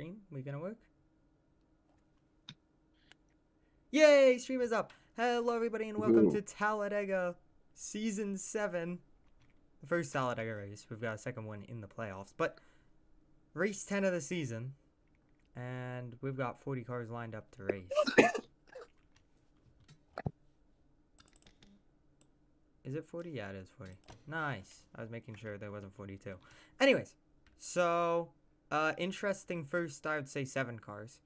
stream. We gonna work? Yay! Stream is up. Hello, everybody, and welcome to Talladega Season 7. The first Talladega race. We've got a second one in the playoffs, but race 10 of the season, and we've got 40 cars lined up to race. Is it 40? Yeah, it is 40. Nice. I was making sure there wasn't 42. Anyways, so, interesting first, I would say 7 cars.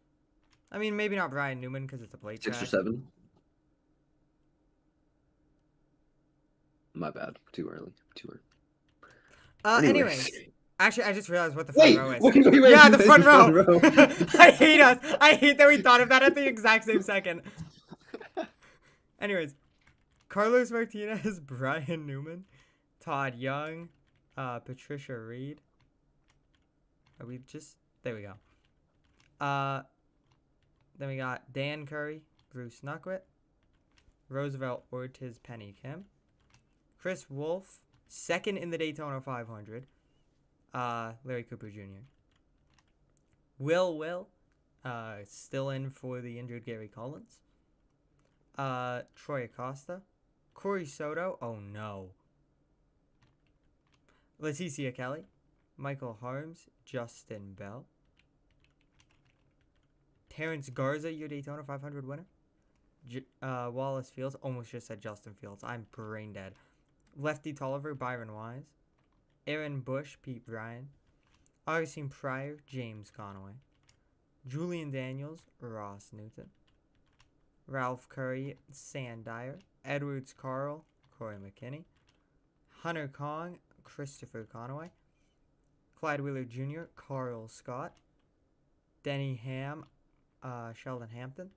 I mean, maybe not Brian Newman because it's a plate track. 6 or 7? My bad. Too early. Anyways. Actually, I just realized what the front row is. Wait, yeah, the front row. I hate us. I hate that we thought of that at the exact same second. Anyways. Carlos Martinez, Brian Newman, Todd Young, Patricia Reed. Are we just... There we go. Then we got Dan Curry, Bruce Nuckwit, Roosevelt Ortiz, Penny Kim, Chris Wolf, second in the Daytona 500, Larry Cooper Jr. Will, still in for the injured Gary Collins, Troy Acosta, Corey Soto, oh no, Leticia Kelly, Michael Harms, Justin Bell, Terrence Garza, your Daytona 500 winner. Wallace Fields. Almost just said Justin Fields. I'm brain dead. Lefty Tolliver, Byron Wise. Aaron Bush, Pete Bryan. Augustine Pryor, James Conaway. Julian Daniels, Ross Newton. Ralph Curry, Sam Dyer. Edwards Carl, Corey McKinney. Hunter Kong, Christopher Conaway. Clyde Wheeler Jr., Carl Scott. Denny Ham, Sheldon Hampton.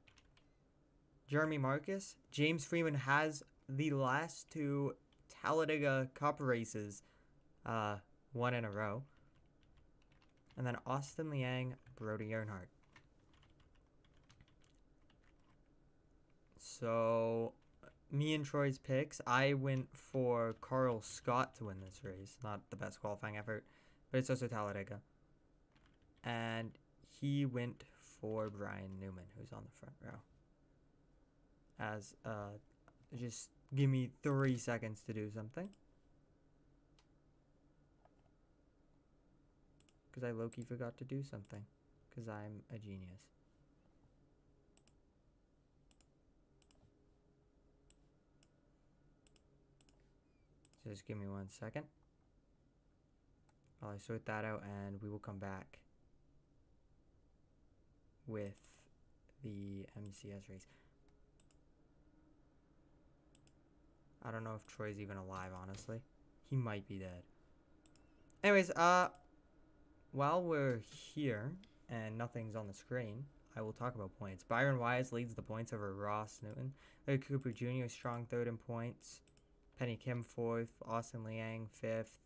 Jeremy Marcus. James Freeman has the last 2 Talladega Cup races won in a row. And then Austin Liang, Brody Earnhardt. So, me and Troy's picks, I went for Carl Scott to win this race. Not the best qualifying effort, but it's also Talladega. And he went for Brian Newman, who's on the front row. As, just give me 3 seconds to do something. Because I low-key forgot to do something. Because I'm a genius. So just give me 1 second. While I sort that out, and we will come back with the MCS race. I don't know if Troy's even alive, honestly. He might be dead. Anyways, while we're here and nothing's on the screen, I will talk about points. Byron Wise leads the points over Ross Newton. Larry Cooper Jr. strong third in points. Penny Kim 4th. Austin Liang 5th.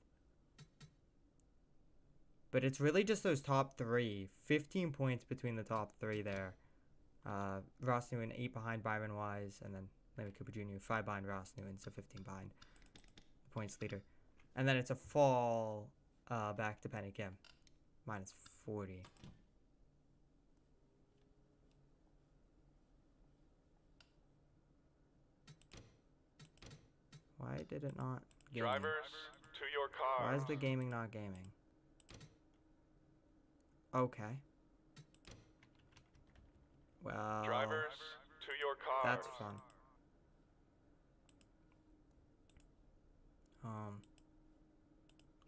But it's really just those top 3. 15 points between the top 3 there. Ross Newton 8 behind Byron Wise, and then Larry Cooper Jr. 5 behind Ross Newton, so 15 behind the points leader. And then it's a fall back to Penny Kim. Minus 40. Why did it not gaming? Drivers, to your car. Why is the gaming not gaming? Okay. Well, Drivers, to your car. that's fun.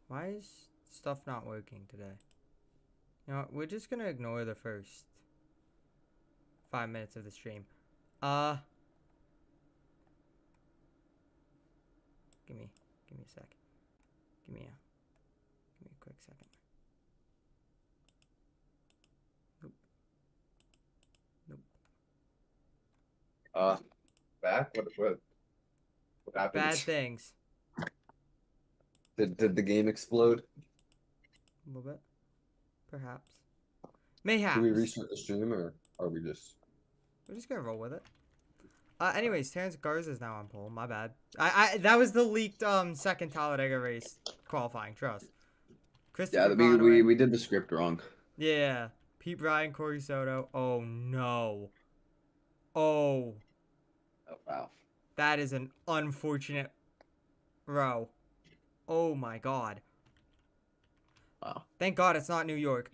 Why is stuff not working today? You know, we're just gonna ignore the first 5 minutes of the stream. Give me a sec. Give me a quick second. Nope. Back? What happened? Bad things. Did the game explode? A little bit. Perhaps. Mayhaps. Do we restart the stream, or are we just... We're just gonna roll with it. Anyways, Terrence Garza is now on pole. My bad. That was the leaked second Talladega race qualifying. Trust. Yeah, we did the script wrong. Yeah. Pete Bryan, Corey Soto. Oh, no. Oh, Oh, wow. that is an unfortunate row. Oh, my God. Wow. Thank God it's not New York.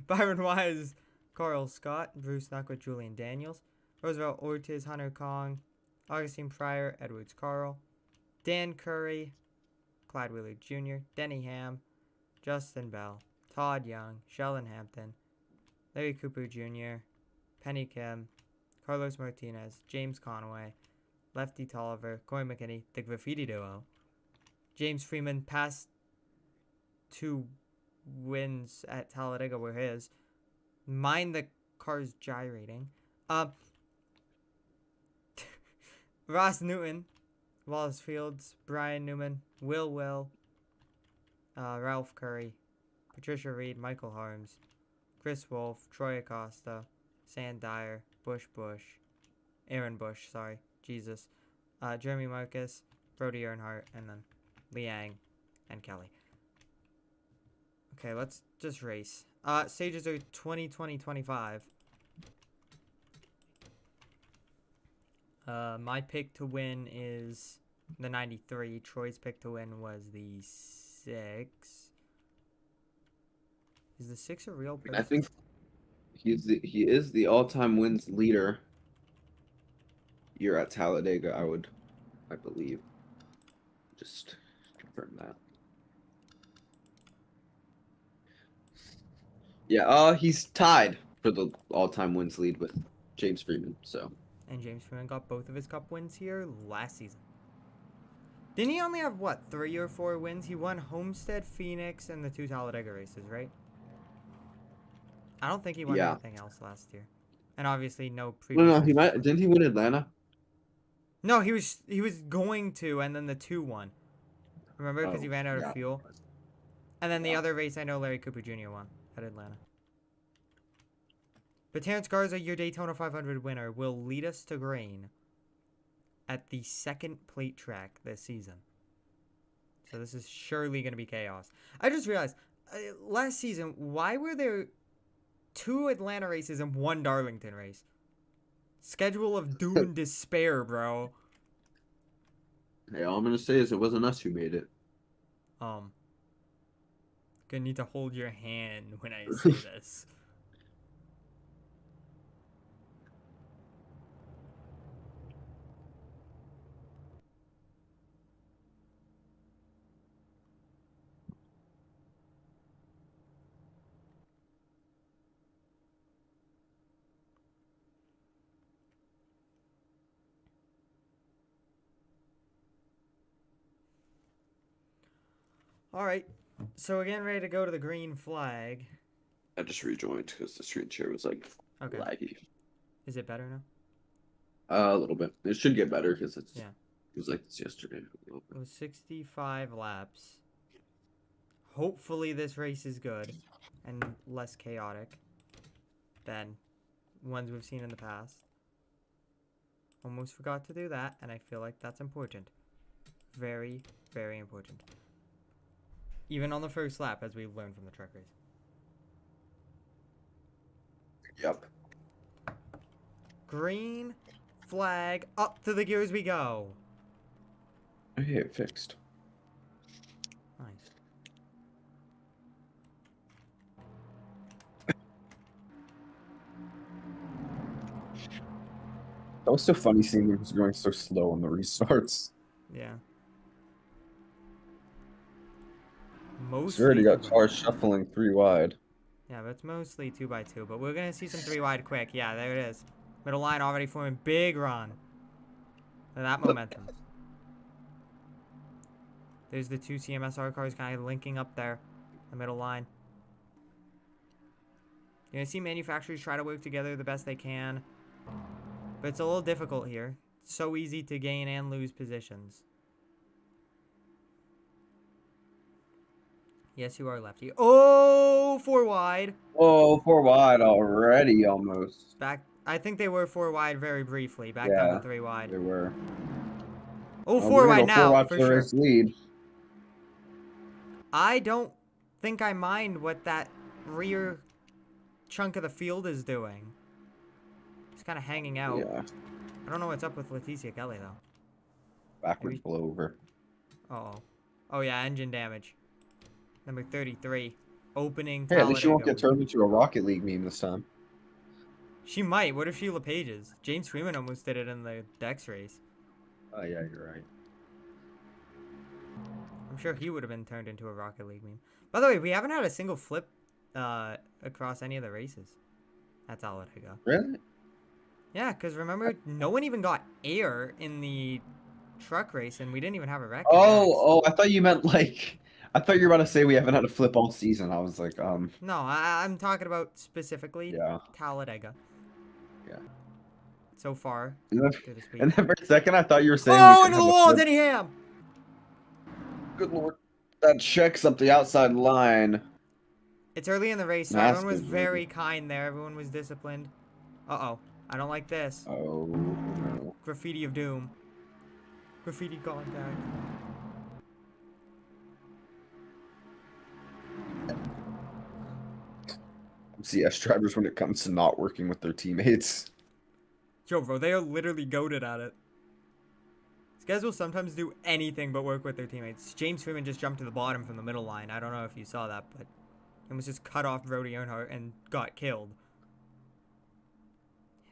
Byron Wise, Carl Scott, Bruce Knuckwood, Julian Daniels, Roosevelt Ortiz, Hunter Kong, Augustine Pryor, Edwards Carl, Dan Curry, Clyde Wheeler Jr., Denny Ham, Justin Bell, Todd Young, Sheldon Hampton, Larry Cooper Jr., Penny Kim, Carlos Martinez, James Conway, Lefty Tolliver, Corey McKinney, the Graffiti Duo, James Freeman, past 2 wins at Talladega were his. Mind the car's gyrating. Ross Newton, Wallace Fields, Brian Newman, Will, Ralph Curry, Patricia Reed, Michael Harms, Chris Wolf, Troy Acosta, Sand Dyer, Bush, Aaron Bush, Jesus, Jeremy Marcus, Brody Earnhardt, and then Liang and Kelly. Okay, let's just race. Stages are 20, 20, 25. My pick to win is the 93. Troy's pick to win was the 6. Is the 6 a real person? I think he is the all-time wins leader. You're at Talladega, I believe. Just confirm that. Yeah, he's tied for the all-time wins lead with James Freeman. So. And James Freeman got both of his cup wins here last season. Didn't he only have, what, 3 or 4 wins? He won Homestead, Phoenix, and the 2 Talladega races, right? I don't think he won anything else last year. And obviously no previous. No, he might. Didn't he win Atlanta? No, he was going to, and then the 2 won. Remember? Because he ran out of fuel. And then the other race, I know Larry Cooper Jr. won at Atlanta. But Terrence Garza, your Daytona 500 winner, will lead us to green at the second plate track this season. So this is surely going to be chaos. I just realized, last season, why were there 2 Atlanta races and 1 Darlington race? Schedule of doom and despair, bro. Hey, all I'm going to say is it wasn't us who made it. Gonna need to hold your hand when I say this. All right, so we're getting ready to go to the green flag. I just rejoined because the screen share was like laggy. Is it better now? A little bit. It should get better because it was like this yesterday. It was 65 laps. Hopefully this race is good and less chaotic than ones we've seen in the past. Almost forgot to do that, and I feel like that's important. Very, very important. Even on the first lap, as we've learned from the truck race. Yep. Green flag, up to the gears we go. Okay, it fixed. Nice. That was so funny seeing him going so slow on the restarts. Yeah. He's already got cars shuffling 3 wide. Yeah, but it's mostly 2x2. But we're going to see some 3 wide quick. Yeah, there it is. Middle line already forming. Big run. Look at that momentum. There's the 2 CMSR cars kind of linking up there. The middle line. You're going to see manufacturers try to work together the best they can. But it's a little difficult here. It's so easy to gain and lose positions. Yes, you are lefty. Oh, 4 wide. Oh, 4 wide already, almost. Back. I think they were 4 wide very briefly. Back down to 3 wide. They were. Oh, 4 wide now, 4 wide for sure. Lead. I don't think I mind what that rear chunk of the field is doing. He's kind of hanging out. Yeah. I don't know what's up with Leticia Kelly, though. Backward Maybe- blowover. Uh-oh. Oh, yeah, engine damage. Number 33. Opening Hey, at least you won't Talladega get turned into a Rocket League meme this time. She might. What if she LePages? James Freeman almost did it in the Dex race. Oh, yeah, you're right. I'm sure he would have been turned into a Rocket League meme. By the way, we haven't had a single flip across any of the races at Talladega. Really? Yeah, because remember, no one even got air in the truck race, and we didn't even have a wreck. Oh, I thought you meant like... I thought you were about to say we haven't had a flip all season. I was like, No, I'm talking about specifically yeah. Talladega. Yeah. So far And then, through this week. and then for a second, I thought you were saying Oh, we into didn't the have a wall, flip. Denny Ham! Good lord. That checks up the outside line. It's early in the race, so everyone was very kind there. Everyone was disciplined. Uh-oh. I don't like this. Oh, no. Graffiti of doom. Graffiti contact. MCS drivers when it comes to not working with their teammates. Yo, bro, they are literally goated at it. These guys will sometimes do anything but work with their teammates. James Freeman just jumped to the bottom from the middle line. I don't know if you saw that, but he was just cut off Brody Earnhardt and got killed.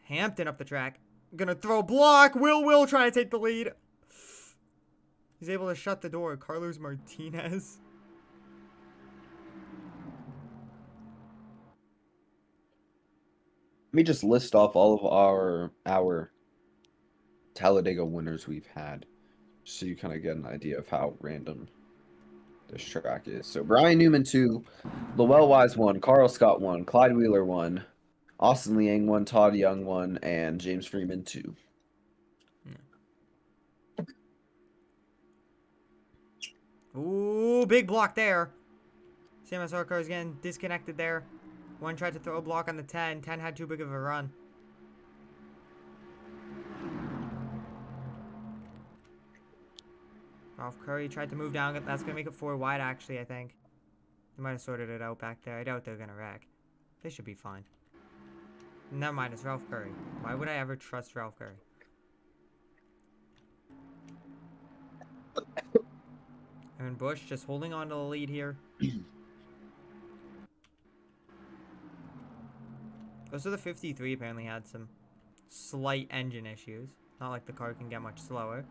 Hampton up the track. Gonna throw a block. Will trying to take the lead. He's able to shut the door. Carlos Martinez. Let me just list off all of our Talladega winners we've had, so you kind of get an idea of how random this track is. So Brian Newman 2, Lowell Wise 1, Carl Scott 1, Clyde Wheeler 1, Austin Liang 1, Todd Young 1, and James Freeman 2. Ooh, big block there. CMSR car is getting disconnected there. One tried to throw a block on the 10. 10 had too big of a run. Ralph Curry tried to move down. That's going to make it 4 wide, actually, I think. They might have sorted it out back there. I doubt they're going to wreck. They should be fine. Never mind, it's Ralph Curry. Why would I ever trust Ralph Curry? Aaron Bush just holding on to the lead here. Also, the 53 apparently had some slight engine issues. Not like the car can get much slower.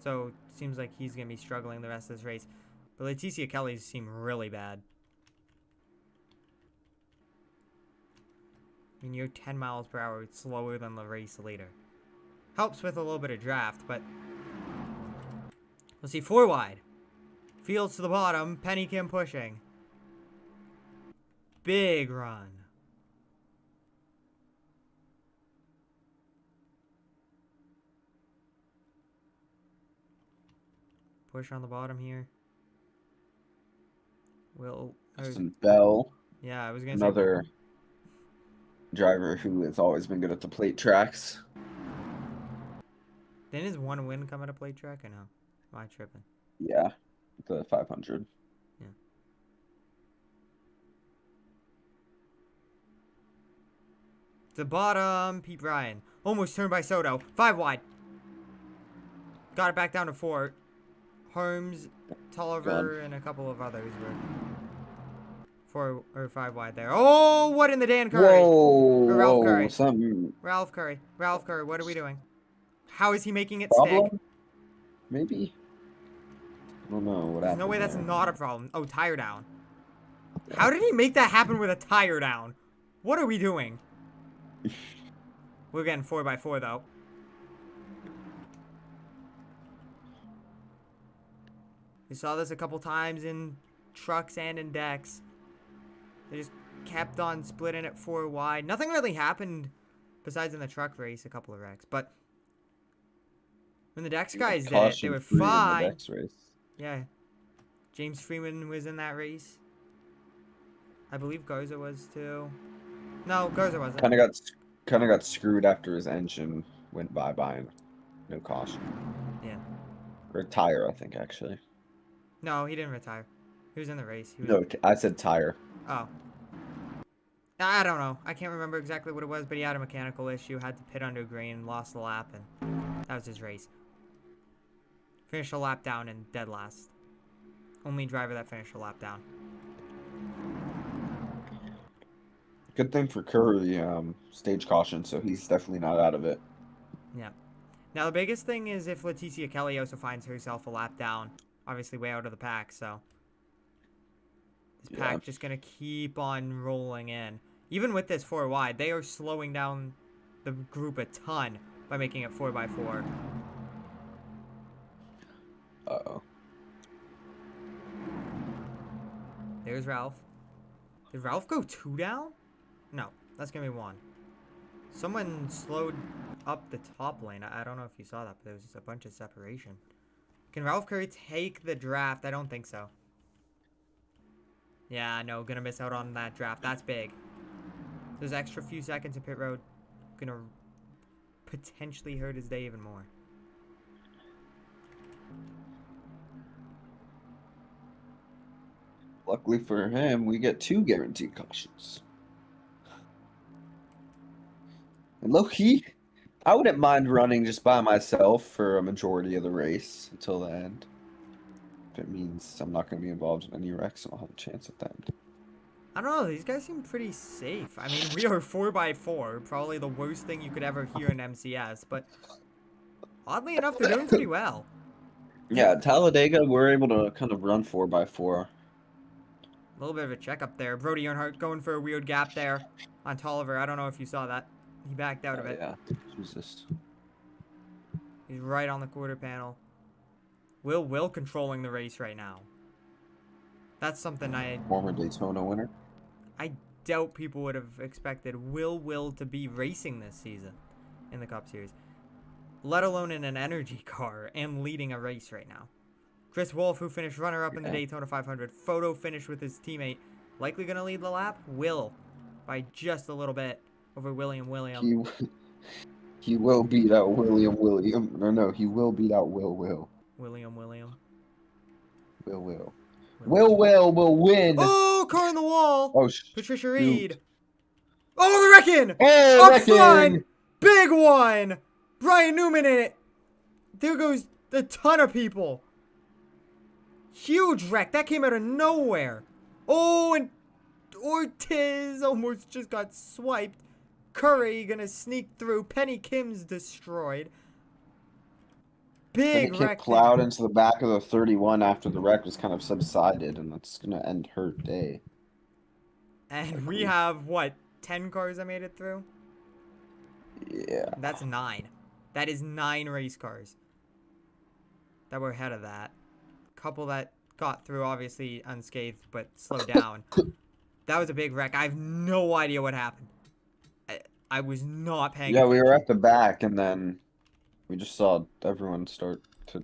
So, it seems like he's going to be struggling the rest of this race. But Leticia Kelly's seem really bad. I mean, you're 10 miles per hour slower than the race leader. Helps with a little bit of draft, but... Let's see, 4 wide. Fields to the bottom. Penny Kim pushing. Big run. Push on the bottom here. Justin Bell, yeah, I was going to say... another driver who has always been good at the plate tracks. Didn't his one win come at a plate track or no? Am I tripping? Yeah, the 500. Yeah. The bottom, Pete Ryan. Almost turned by Soto. 5 wide. Got it back down to 4. Holmes, Tolliver, and a couple of others were 4 or 5 wide there. Oh, what in the Dan Curry? Whoa, Or Ralph Curry. Something Ralph Curry. Ralph Curry, what are we doing? How is he making it problem? stick? Maybe? I don't know what There's happened no way that's there. not a problem. Oh, tire down. How did he make that happen with a tire down? What are we doing? We're getting 4x4 though. We saw this a couple times in trucks and in decks. They just kept on splitting it 4 wide. Nothing really happened besides in the truck race, a couple of wrecks. But when the decks guys did it, they were Caution-free in the fine. Dex race. Yeah. James Freeman was in that race. I believe Garza was too. No, Garza wasn't. Kind of got screwed after his engine went bye-bye and no caution. Yeah. Or tire, I think, actually. No, he didn't retire. He was in the race. He was... No, I said tire. Oh. I don't know. I can't remember exactly what it was, but he had a mechanical issue, had to pit under green, lost the lap, and that was his race. Finished a lap down and dead last. Only driver that finished a lap down. Good thing for Curry, stage caution, so he's definitely not out of it. Yeah. Now, the biggest thing is if Leticia Kelly also finds herself a lap down, obviously way out of the pack, so this pack just going to keep on rolling in. Even with this 4 wide, they are slowing down the group a ton by making it 4x4. Uh-oh. There's Ralph. Did Ralph go 2 down? No, that's going to be 1. Someone slowed up the top lane. I don't know if you saw that, but there was just a bunch of separation. Can Ralph Curry take the draft? I don't think so. Yeah, no, gonna miss out on that draft. That's big. Those extra few seconds in pit road gonna potentially hurt his day even more. Luckily for him, we get 2 guaranteed cautions. And low-key, I wouldn't mind running just by myself for a majority of the race until the end. If it means I'm not going to be involved in any wrecks, I'll have a chance at the end. I don't know, these guys seem pretty safe. I mean, we are 4x4, probably the worst thing you could ever hear in MCS, but oddly enough, they're doing pretty well. Yeah, Talladega, we're able to kind of run 4x4. A little bit of a checkup there. Brody Earnhardt going for a weird gap there on Tolliver. I don't know if you saw that. He backed out of it. Yeah, Jesus. He's right on the quarter panel. Will controlling the race right now. That's something Former Daytona winner. I doubt people would have expected Will to be racing this season in the Cup Series, let alone in an energy car and leading a race right now. Chris Wolf, who finished runner-up in the Daytona 500, photo finish with his teammate, likely going to lead the lap. Will, by just a little bit, over William. He will beat out William. No, he will beat out Will. William. Will win. Oh, car in the wall. Oh, Patricia Reed. Oh, the wrecking. Oh, up front. Big one. Brian Newman in it. There goes a ton of people. Huge wreck. That came out of nowhere. Oh, and Ortiz almost just got swiped. Curry gonna sneak through. Penny Kim's destroyed. Big Penny Kim wreck. plowed into the back of the 31 after the wreck was kind of subsided, and that's gonna end her day. And we have, what, 10 cars that made it through? Yeah. That's 9. That is 9 race cars that were ahead of that. Couple that got through, obviously unscathed, but slowed down. That was a big wreck. I have no idea what happened. I was not paying attention. Yeah, we were at the back, and then we just saw everyone start to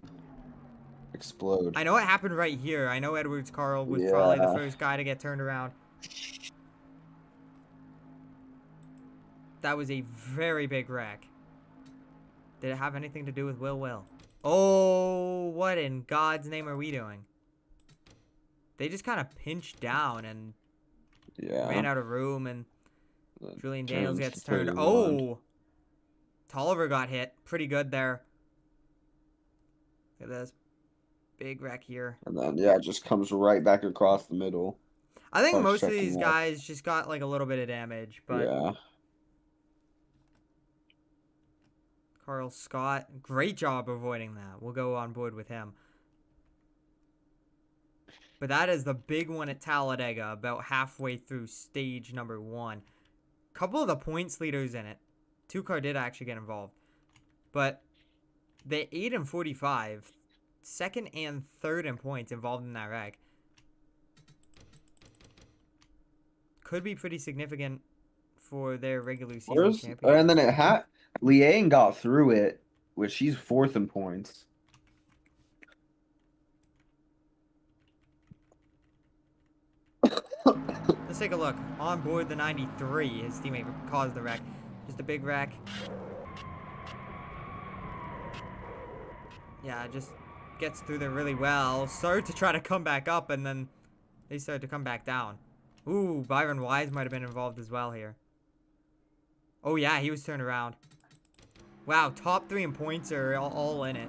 explode. I know it happened right here. I know Edwards Carl was probably the first guy to get turned around. That was a very big wreck. Did it have anything to do with Will? Oh, what in God's name are we doing? They just kind of pinched down and ran out of room, and Julian Daniels gets turned. Oh! Tolliver got hit. Pretty good there. Look at this. Big wreck here. And then, yeah, it just comes right back across the middle. I think most of these guys just got like a little bit of damage, but... Yeah. Carl Scott, great job avoiding that. We'll go on board with him. But that is the big one at Talladega, about halfway through stage number 1. Couple of the points leaders in it. 2-car did actually get involved. But the 8 and 45, second and third in points involved in that wreck, could be pretty significant for their regular season championship. And then it had Liang got through it, which she's 4th in points. Let's take a look. On board the 93, his teammate caused the wreck. Just a big wreck. Yeah, just gets through there really well. Started to try to come back up, and then They started to come back down. Ooh, Byron Wise might have been involved as well here. Oh, yeah, he was turned around. Wow, top 3 in points are all in it.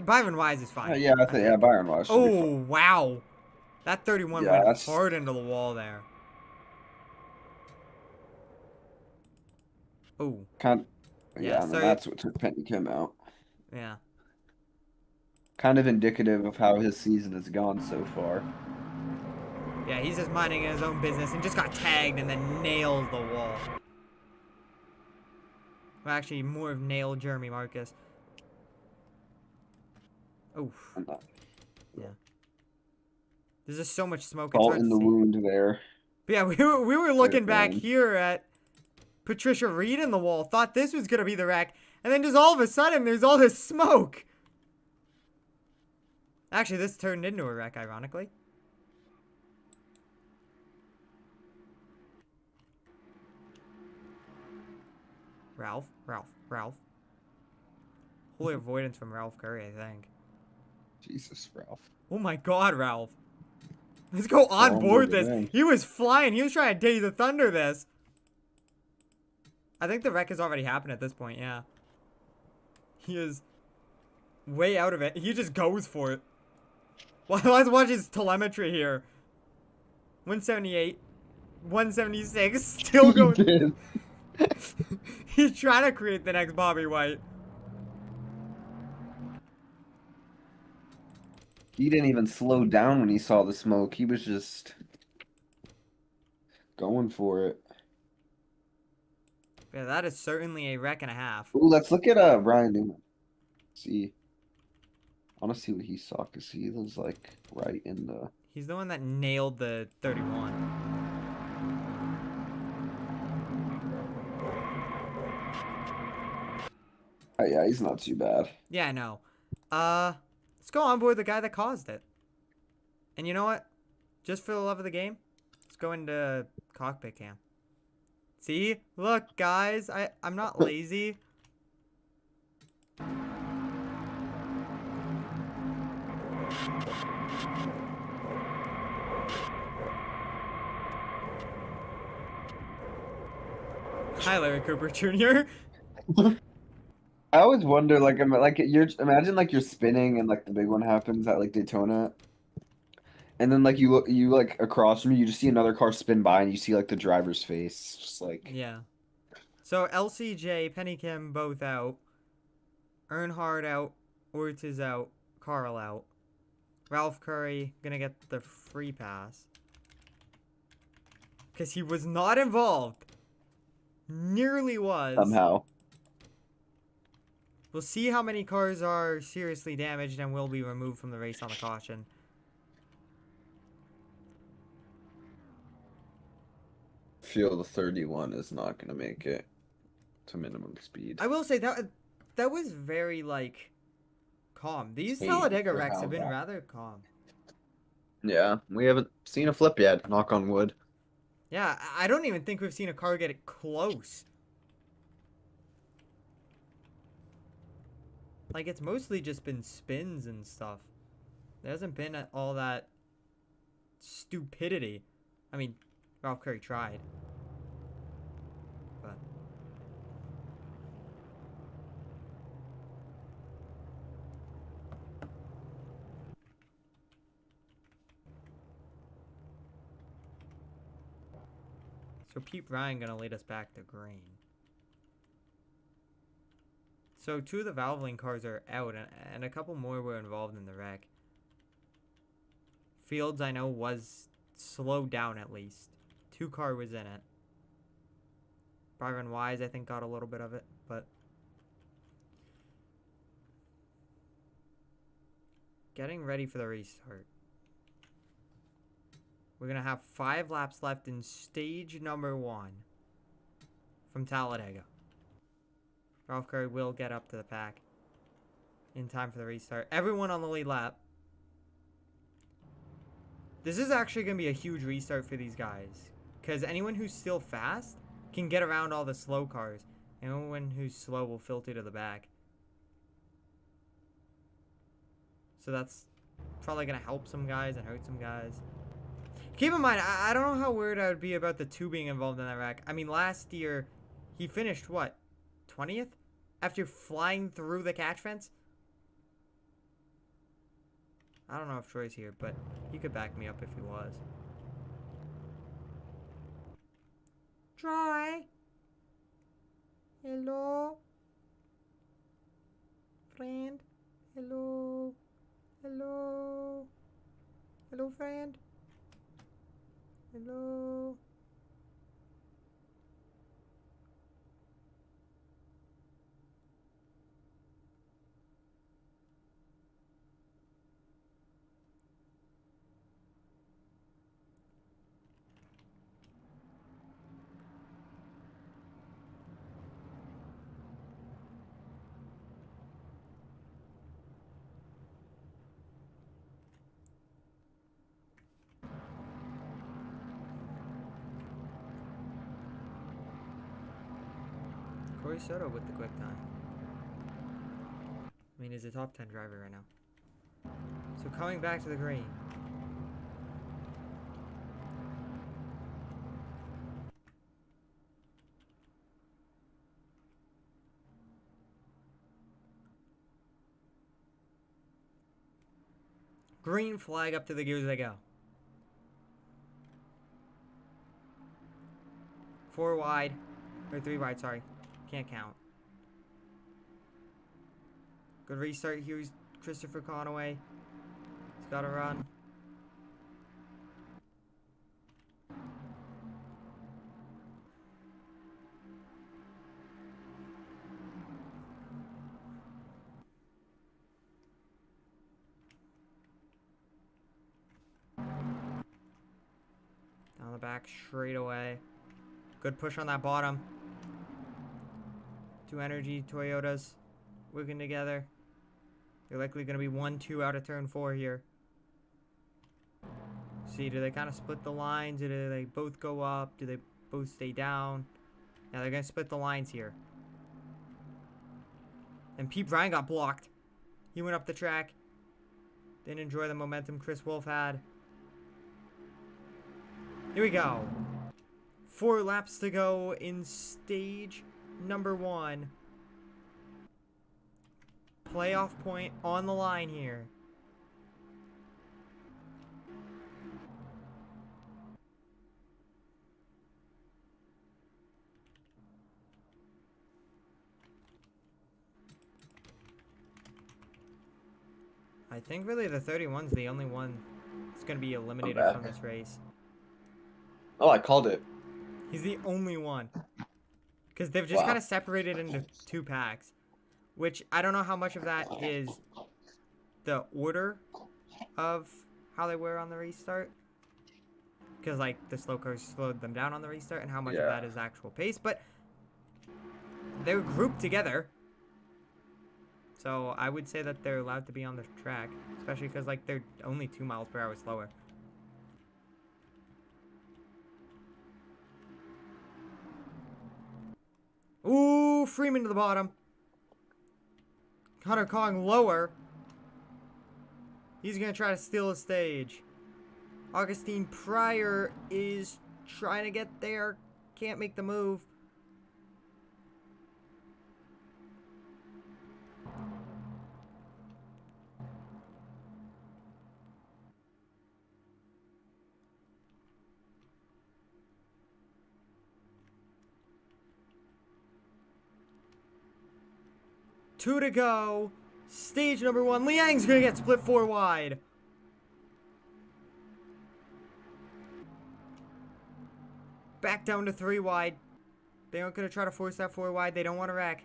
Byron Wise is fine. Yeah, I think yeah, Byron Wise should be fine. Oh, wow. That 31 Yeah, went that's hard into the wall there. Oh. kind. Yeah, I mean, so that's what took Penny Kim out. yeah. Kind of indicative of how his season has gone so far. Yeah, he's just minding his own business and just got tagged and then nailed the wall. Well, actually, more of nailed Jeremy Marcus. Oof. Yeah. There's just so much smoke. It's Salt hard in to the see. wound there. But yeah, we were looking back man. here at Patricia Reed in the wall. Thought this was going to be the wreck. And then just all of a sudden, there's all this smoke. Actually, this turned into a wreck, ironically. Ralph. Holy avoidance from Ralph Curry, I think. Jesus, Ralph. Oh my god, Ralph. Let's go on board this. He was flying. He was trying to Day the Thunder this. I think the wreck has already happened at this point, yeah. He is way out of it. He just goes for it. Well, let's watch his telemetry here. 178. 176. Still going. He's trying to create the next Bobby White. He didn't even slow down when he saw the smoke. He was just going for it. Yeah, that is certainly a wreck and a half. Ooh, let's look at Ryan Newman. See. I want to see what he saw because he was like right in the. He's the one that nailed the 31. Oh, yeah, he's not too bad. Yeah, I know. Let's go on board the guy that caused it. And you know what? Just for the love of the game, let's go into cockpit cam. See? Look, guys, I'm not lazy. Hi, Larry Cooper Jr. I always wonder, like, imagine like you're spinning and like the big one happens at like Daytona, and then like you like across from you, you just see another car spin by and you see like the driver's face, just like Yeah. So LCJ, Penny Kim both out. Earnhardt out. Ortiz out. Carl out. Ralph Curry gonna get the free pass. Because he was not involved. Nearly was. somehow. We'll see how many cars are seriously damaged and will be removed from the race on the caution. Feel the 31 is not gonna make it to minimum speed. I will say that was very, like, calm. These Hey, Talladega for wrecks how have been that- rather calm. Yeah, we haven't seen a flip yet. Knock on wood. Yeah, I don't even think we've seen a car get it close. Like, it's mostly just been spins and stuff. There hasn't been all that stupidity. I mean, Ralph Curry tried. But so Pete Ryan gonna lead us back to green. So 2 of the Valvoline cars are out, and a couple more were involved in the wreck. Fields, I know, was slowed down at least. 2 car was in it. Byron Wise, I think, got a little bit of it, but getting ready for the restart. We're going to have 5 laps left in stage number 1 from Talladega. Ralph Curry will get up to the pack in time for the restart. Everyone on the lead lap. This is actually going to be a huge restart for these guys, because anyone who's still fast can get around all the slow cars. Anyone who's slow will filter to the back. So that's probably going to help some guys and hurt some guys. Keep in mind, I don't know how worried I would be about the 2 being involved in that wreck. I mean, last year, he finished, what, 20th? After flying through the catch fence? I don't know if Troy's here, but he could back me up if he was. Troy? Hello? Friend? Hello? Hello? Hello, friend? Hello? Corey Soto with the quick time. I mean, he's a top 10 driver right now. So coming back to the green. Green flag up to the gears they go. 4 wide. Or 3 wide, sorry. Can't count. Good restart. Here's Christopher Conaway. He's got to run. Down the back straight away. Good push on that bottom. 2 energy Toyotas working together. They're likely going to be 1-2 out of turn 4 here. See, do they kind of split the lines? Do they both go up? Do they both stay down? Yeah, they're going to split the lines here. And Pete Bryan got blocked. He went up the track. Didn't enjoy the momentum Chris Wolf had. Here we go. 4 laps to go in stage number 1. Playoff point on the line here. I think really the 31's the only one that's going to be eliminated from this race. Oh, I called it. He's the only one. Because they've just kind of separated into 2 packs. Which, I don't know how much of that is the order of how they were on the restart. Because, like, the slow cars slowed them down on the restart. And how much of that is actual pace. But they're grouped together. So, I would say that they're allowed to be on the track. Especially because, like, they're only 2 miles per hour slower. Ooh, Freeman to the bottom. Hunter Kong lower. He's going to try to steal a stage. Augustine Pryor is trying to get there. Can't make the move. Two to go. Stage number 1. Liang's going to get split 4 wide. Back down to 3 wide. They aren't going to try to force that 4 wide. They don't want to wreck.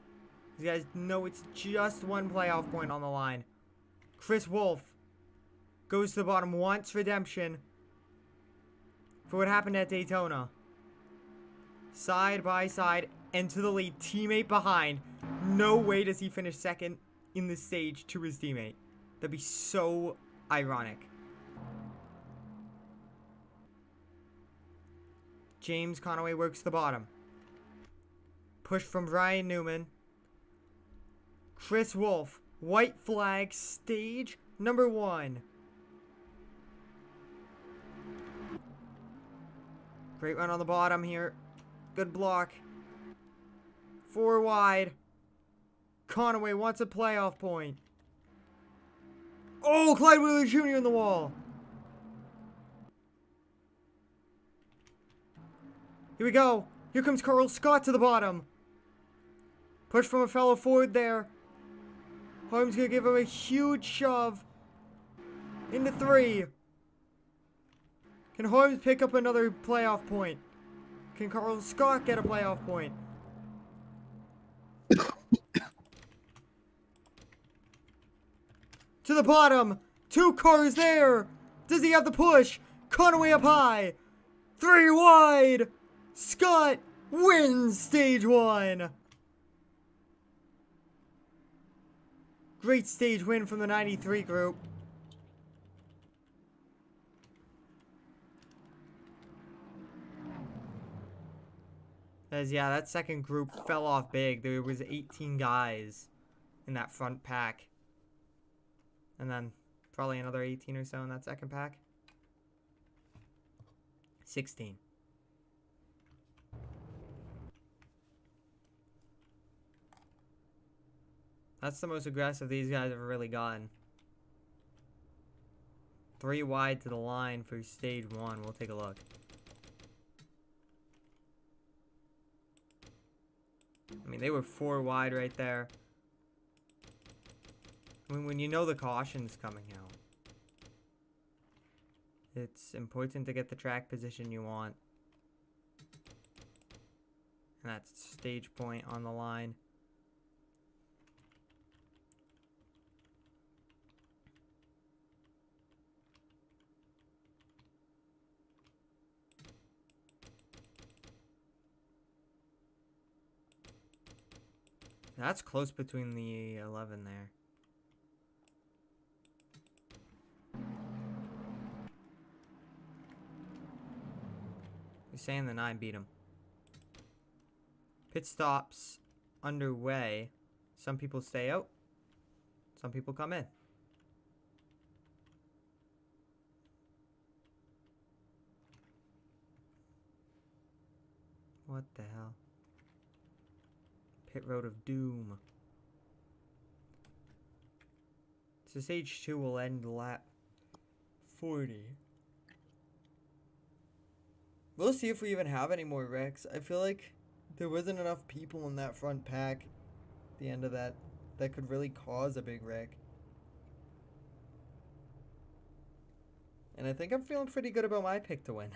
These guys know it's just 1 playoff point on the line. Chris Wolf goes to the bottom. Wants redemption for what happened at Daytona. Side by side. And to the lead. Teammate behind. No way does he finish second in the stage to his teammate. That'd be so ironic. James Conaway works the bottom. Push from Ryan Newman. Chris Wolf. White flag. Stage Number 1. Great run on the bottom here. Good block. 4 wide. Conaway wants a playoff point. Oh, Clyde Wheeler Jr. in the wall. Here we go. Here comes Carl Scott to the bottom. Push from a fellow Ford there. Holmes gonna give him a huge shove. Into 3. Can Holmes pick up another playoff point? Can Carl Scott get a playoff point? To the bottom. 2 cars there. Does he have the push? Conaway up high. 3 wide. Scott wins stage 1. Great stage win from the 93 group. As yeah, that second group fell off big. There was 18 guys in that front pack. And then probably another 18 or so in that second pack. 16. That's the most aggressive these guys have really gotten. 3 wide to the line for stage 1. We'll take a look. I mean, they were 4 wide right there. I mean, when you know the caution's coming out, it's important to get the track position you want. And that's stage point on the line. That's close between the 11 there. You're saying the 9 beat him. Pit stops underway. Some people stay out. Some people come in. What the hell? Pit road of doom. So stage 2 will end lap 40. We'll see if we even have any more wrecks. I feel like there wasn't enough people in that front pack at the end of that could really cause a big wreck. And I think I'm feeling pretty good about my pick to win.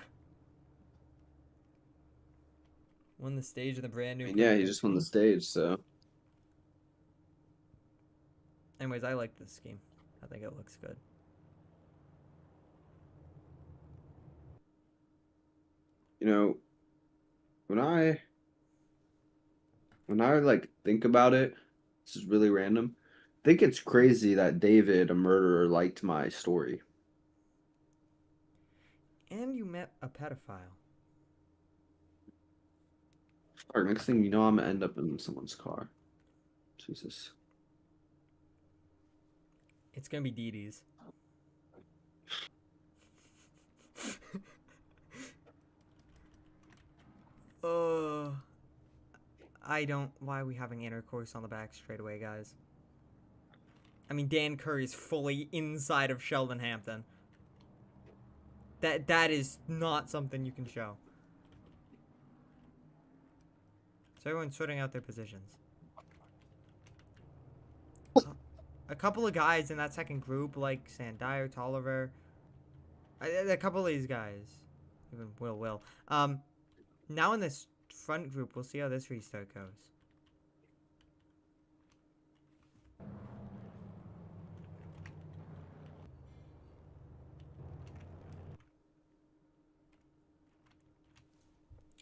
Won the stage of the brand new. Yeah, he just won the stage, so. Anyways, I like this scheme. I think it looks good. You know, when I like think about it, this is really random. I think it's crazy that David, a murderer, liked my story. And you met a pedophile. Or next thing you know, I'm gonna end up in someone's car. Jesus. It's gonna be Dee Dee's. I don't. Why are we having intercourse on the back straight away, guys? I mean, Dan Curry is fully inside of Sheldon Hampton. That is not something you can show. So everyone's sorting out their positions. A couple of guys in that second group, like Sandier, Tolliver, a couple of these guys, even Will. Now in this front group, we'll see how this restart goes.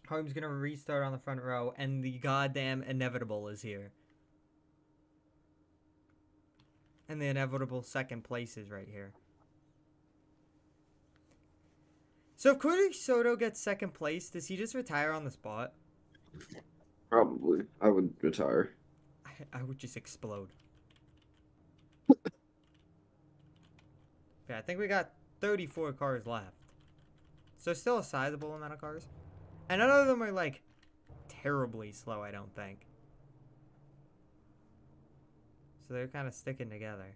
Harm's gonna restart on the front row, and the goddamn inevitable is here. And the inevitable second place is right here. So if Cody Soto gets second place, does he just retire on the spot? Probably. I would retire. I would just explode. Yeah, I think we got 34 cars left. So still a sizable amount of cars. And none of them are like terribly slow, I don't think. So they're kind of sticking together.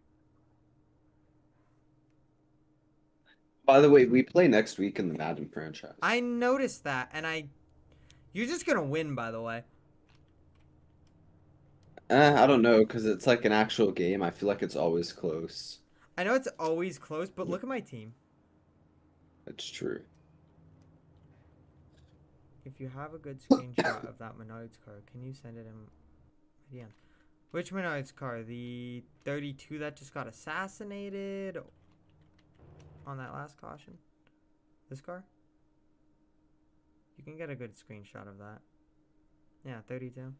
By the way, we play next week in the Madden franchise. I noticed that, and you're just gonna win, by the way. I don't know, because it's like an actual game. I feel like it's always close. I know it's always close, but look at my team. It's true. If you have a good screenshot of that Menards car, can you send it in my DM? Which Menards car? The 32 that just got assassinated on that last caution? This car? You can get a good screenshot of that. Yeah, 32.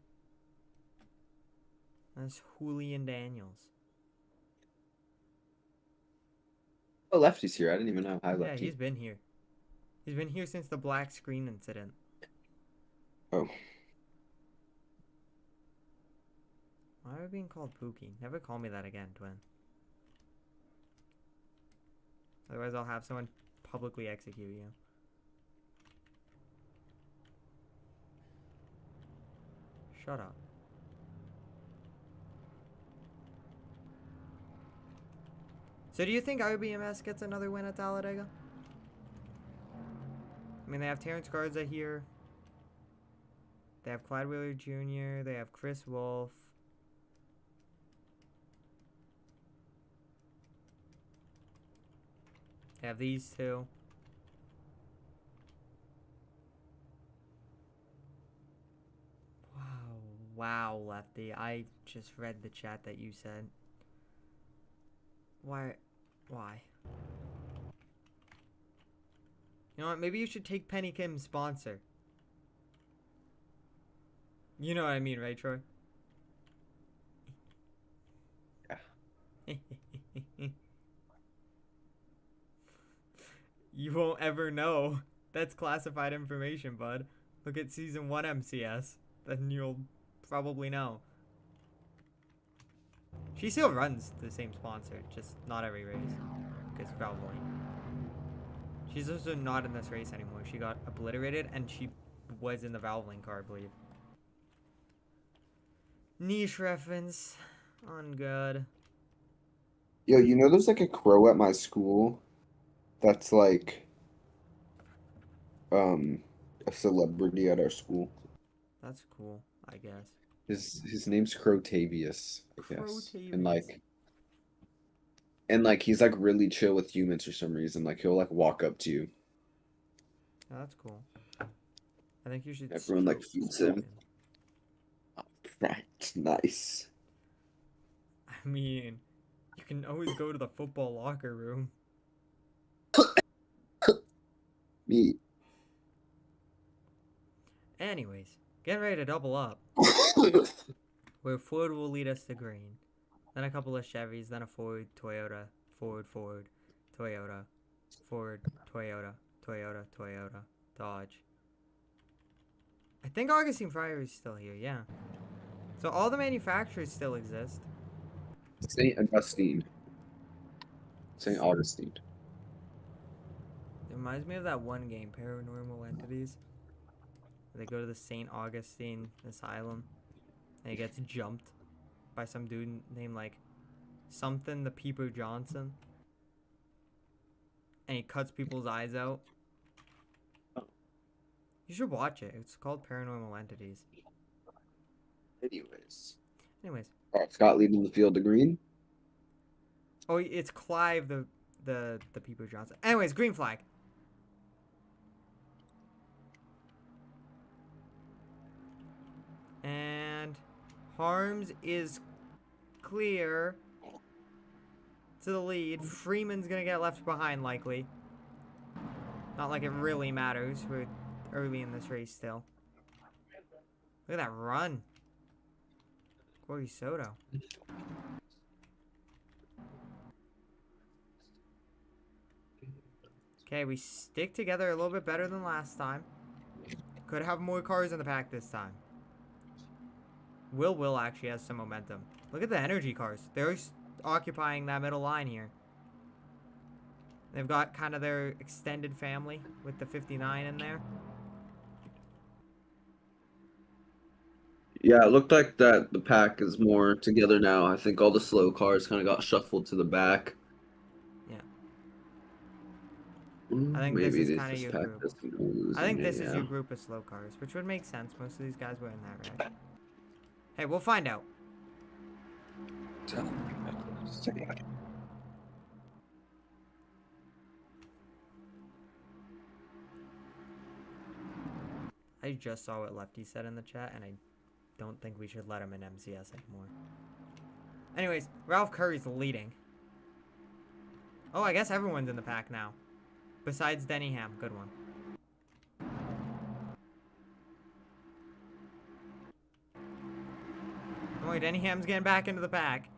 That's Julian Daniels. Oh, Lefty's here. I didn't even know. Hi, Yeah, Lefty. he's been here. He's been here since the black screen incident. Oh. Why are we being called Pookie? Never call me that again, twin. Otherwise, I'll have someone publicly execute you. Shut up. So do you think IBMS gets another win at Talladega? I mean, they have Terrence Garza here. They have Clyde Wheeler Jr. They have Chris Wolf. They have these two. Wow, Lefty. I just read the chat that you said. Why? You know what? Maybe you should take Penny Kim's sponsor. You know what I mean, right, Troy? Yeah. You won't ever know. That's classified information, bud. Look at season 1 MCS. Then you'll probably know. She still runs the same sponsor, just not every race. Because probably. She's also not in this race anymore. She got obliterated and she was in the Valvoline car, I believe. Niche reference. On good. Yo, you know there's like a crow at my school that's like a celebrity at our school. That's cool, I guess. His name's Crotavius, I guess. Crotavius. And like he's like really chill with humans for some reason. Like he'll like walk up to you. Oh, that's cool. I think you should. Everyone like feeds him. Right, nice. I mean, you can always go to the football locker room. Me. Anyways, getting ready to double up. Where Ford will lead us to green. Then a couple of Chevys, then a Ford, Toyota, Ford, Toyota, Ford, Toyota, Toyota, Dodge. I think Augustine Fryer is still here, yeah. So all the manufacturers still exist. St. Augustine. St. Augustine. It reminds me of that one game, Paranormal Entities. They go to the St. Augustine Asylum. And he gets jumped by some dude named like something the Peeper Johnson. And he cuts people's eyes out. You should watch it. It's called Paranormal Entities. Anyways. All right, Scott leading the field to green. Oh, it's Clive the Peeper Johnson. Anyways, green flag. And Harms is clear to the lead. Freeman's gonna get left behind likely. Not like it really matters. We're early in this race still. Look at that run. Corey Soto. Okay, we stick together a little bit better than last time. Could have more cars in the pack this time. Will actually has some momentum. Look at the energy cars. They're occupying that middle line here. They've got kind of their extended family with the 59 in there. Yeah, it looked like that the pack is more together now. I think all the slow cars kind of got shuffled to the back. Yeah. I think this Maybe is kind of this your pack group. doesn't go losing I think it, this is yeah. your group of slow cars, which would make sense. Most of these guys were in that wreck. Hey, we'll find out. I just saw what Lefty said in the chat, and I don't think we should let him in MCS anymore. Anyways, Ralph Curry's leading. Oh, I guess everyone's in the pack now. Besides Denningham. Good one. Oh, Denningham's getting back into the pack.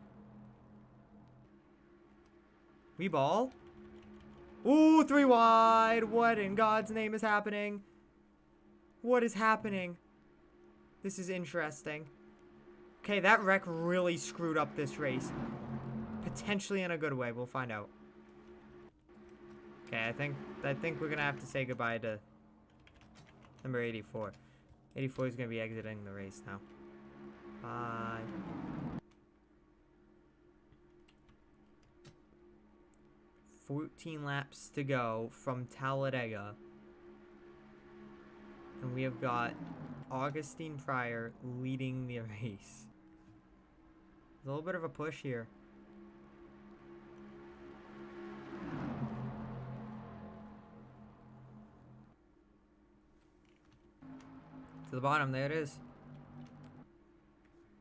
We ball? Ooh, 3 wide. What in God's name is happening? What is happening? This is interesting. Okay, that wreck really screwed up this race. Potentially in a good way. We'll find out. Okay, I think we're gonna have to say goodbye to number 84. 84 is gonna be exiting the race now. Bye. 14 laps to go from Talladega. And we have got Augustine Pryor leading the race. There's a little bit of a push here. To the bottom, there it is.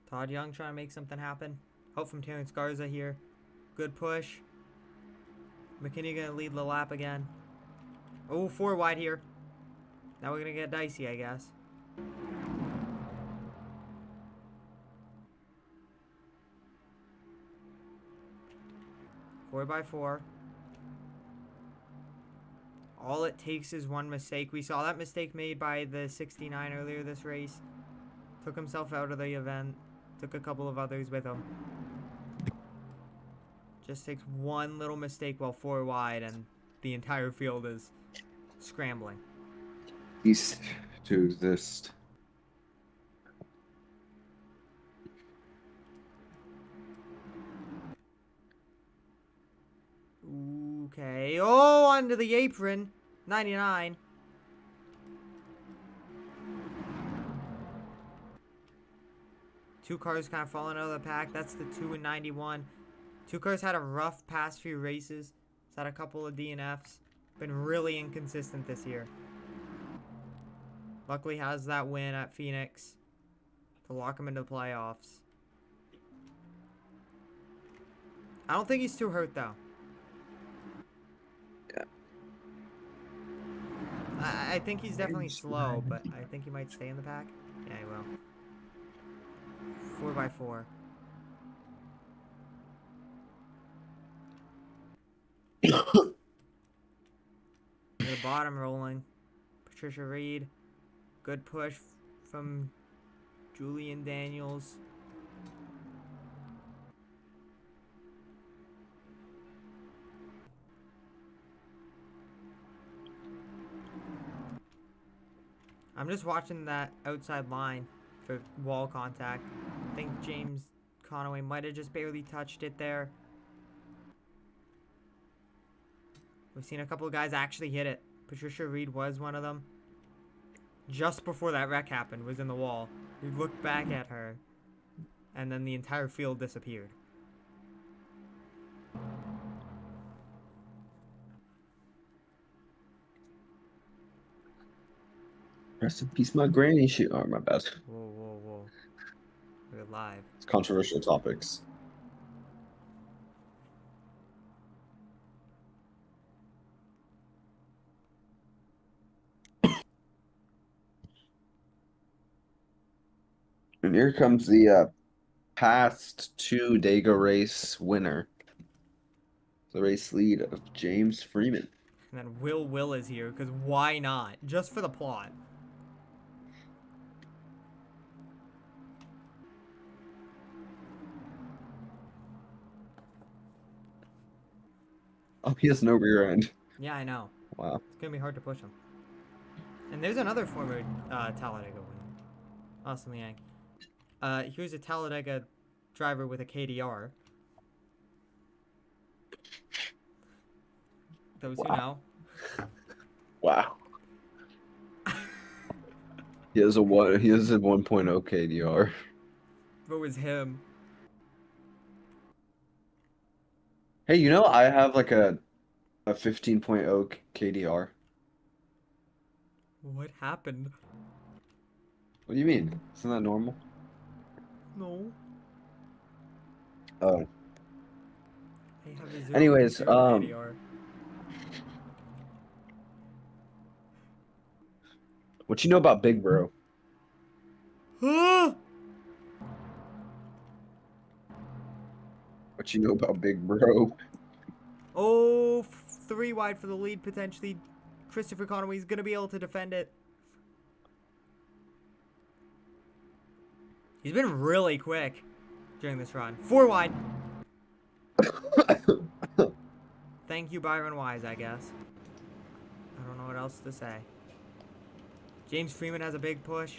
Todd Young trying to make something happen. Help from Terrence Garza here. Good push. McKinney gonna lead the lap again. Oh, 4 wide here. Now we're gonna get dicey, I guess. Four by 4. All it takes is one mistake. We saw that mistake made by the 69 earlier this race. Took himself out of the event. Took a couple of others with him. Just takes one little mistake while 4 wide and the entire field is scrambling. Cease to exist. Okay. Oh, onto the apron. 99. Two cars kind of falling out of the pack. That's the 2 and 91. Two cars had a rough past few races. It's had a couple of DNFs. Been really inconsistent this year. Luckily has that win at Phoenix to lock him into the playoffs. I don't think he's too hurt though. Yeah. I think he's definitely slow, but I think he might stay in the pack. Yeah, he will. 4 by 4. To the bottom rolling. Patricia Reed. Good push from Julian Daniels. I'm just watching that outside line for wall contact. I think James Conaway might have just barely touched it there. We've seen a couple of guys actually hit it. Patricia Reed was one of them. Just before that wreck happened, was in the wall. We looked back at her, and then the entire field disappeared. Rest in peace, my granny. Oh, my bad. Whoa, whoa, whoa. We're live. It's controversial topics. And here comes the past 2 Dega race winner. The race lead of James Freeman. And then Will is here, because why not? Just for the plot. Oh, he has no rear end. Yeah, I know. Wow. It's gonna be hard to push him. And there's another former Talladega winner, Austin Liang. Here's a Talladega driver with a KDR. Those who know. Wow. He has a 1.0 KDR. What was him? Hey, you know I have like a 15.0 KDR. What happened? What do you mean? Isn't that normal? No. Oh. I have a 0.0 Anyways, KDR. what you know about Big Bro? Ah! What you know about Big Bro? Oh, 3 wide for the lead potentially. Christopher Conway's gonna be able to defend it. He's been really quick during this run. 4 wide. Thank you, Byron Wise, I guess. I don't know what else to say. James Freeman has a big push.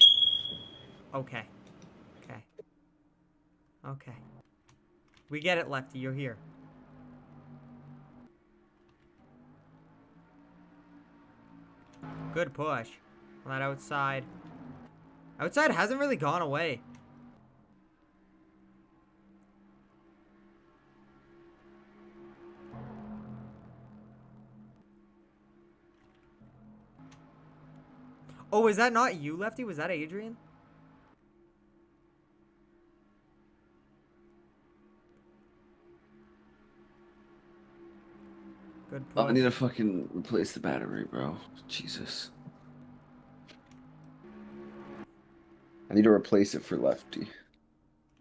Okay. Okay. Okay. We get it, Lefty. You're here. Good push on that outside. Outside hasn't really gone away. Oh, was that not you, Lefty? Was that Adrian? Good push. Oh, I need to fucking replace the battery, bro. Jesus. I need to replace it for Lefty.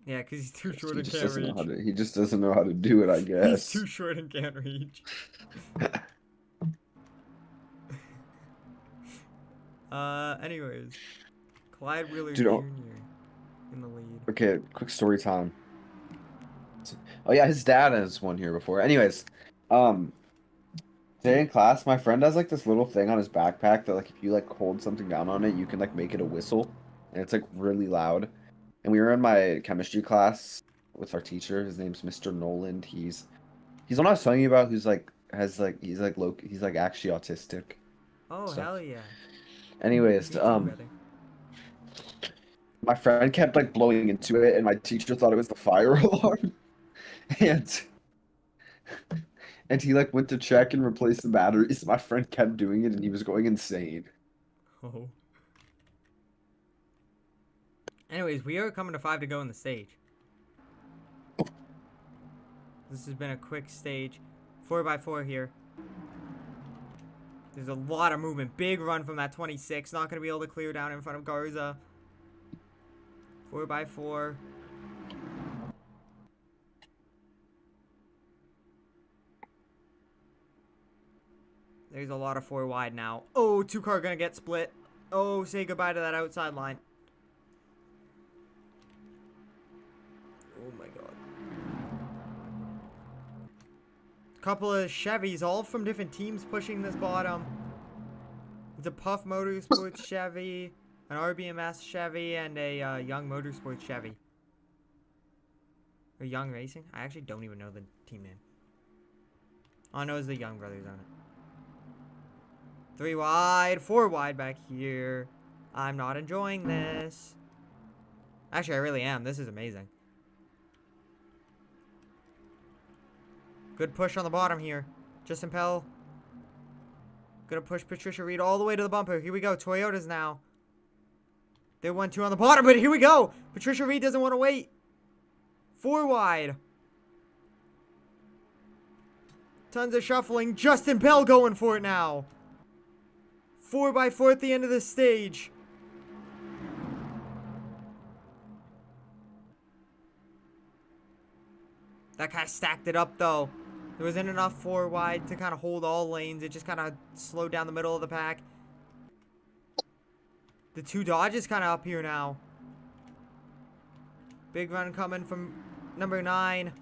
Yeah, because he's too short He and just can't doesn't know how reach. to. He just doesn't know how to do it, I He's guess. too short and can't reach. Anyways. Clyde Wheeler Dude, Jr. in the lead. Okay, quick story time. Oh yeah, his dad has one here before. Anyways, today in class, my friend has like this little thing on his backpack that like if you like hold something down on it, you can like make it a whistle, and it's like really loud. And we were in my chemistry class with our teacher. His name's Mr. Noland. He's the one I was telling you about who's like has like he's like actually autistic. Oh, Stuff. hell yeah. Anyways, Me too, brother. my friend kept like blowing into it, and my teacher thought it was the fire alarm, and he like went to check and replace the batteries. My friend kept doing it, and he was going insane. Oh. Anyways, we are coming to 5 to go in the stage. This has been a quick stage. 4x4 here. There's a lot of movement. Big run from that 26. Not going to be able to clear down in front of Garza. 4x4. There's a lot of 4 wide now. Oh, 2 car going to get split. Oh, say goodbye to that outside line. Oh my god. Couple of Chevys, all from different teams pushing this bottom. It's a Puff Motorsports Chevy, an RBMS Chevy, and a Young Motorsports Chevy. Or Young Racing? I actually don't even know the team name. All I know is the Young brothers on it. 3 wide, 4 wide back here. I'm not enjoying this. Actually, I really am. This is amazing. Good push on the bottom here. Justin Pell. Gonna push Patricia Reed all the way to the bumper. Here we go. Toyotas now. They 1-2 on the bottom, but here we go. Patricia Reed doesn't want to wait. 4 wide. Tons of shuffling. Justin Pell going for it now. 4x4 at the end of the stage. That kind of stacked it up though. There wasn't enough 4 wide to kind of hold all lanes. It just kind of slowed down the middle of the pack. The 2 Dodges kind of up here now. Big run coming from number 9.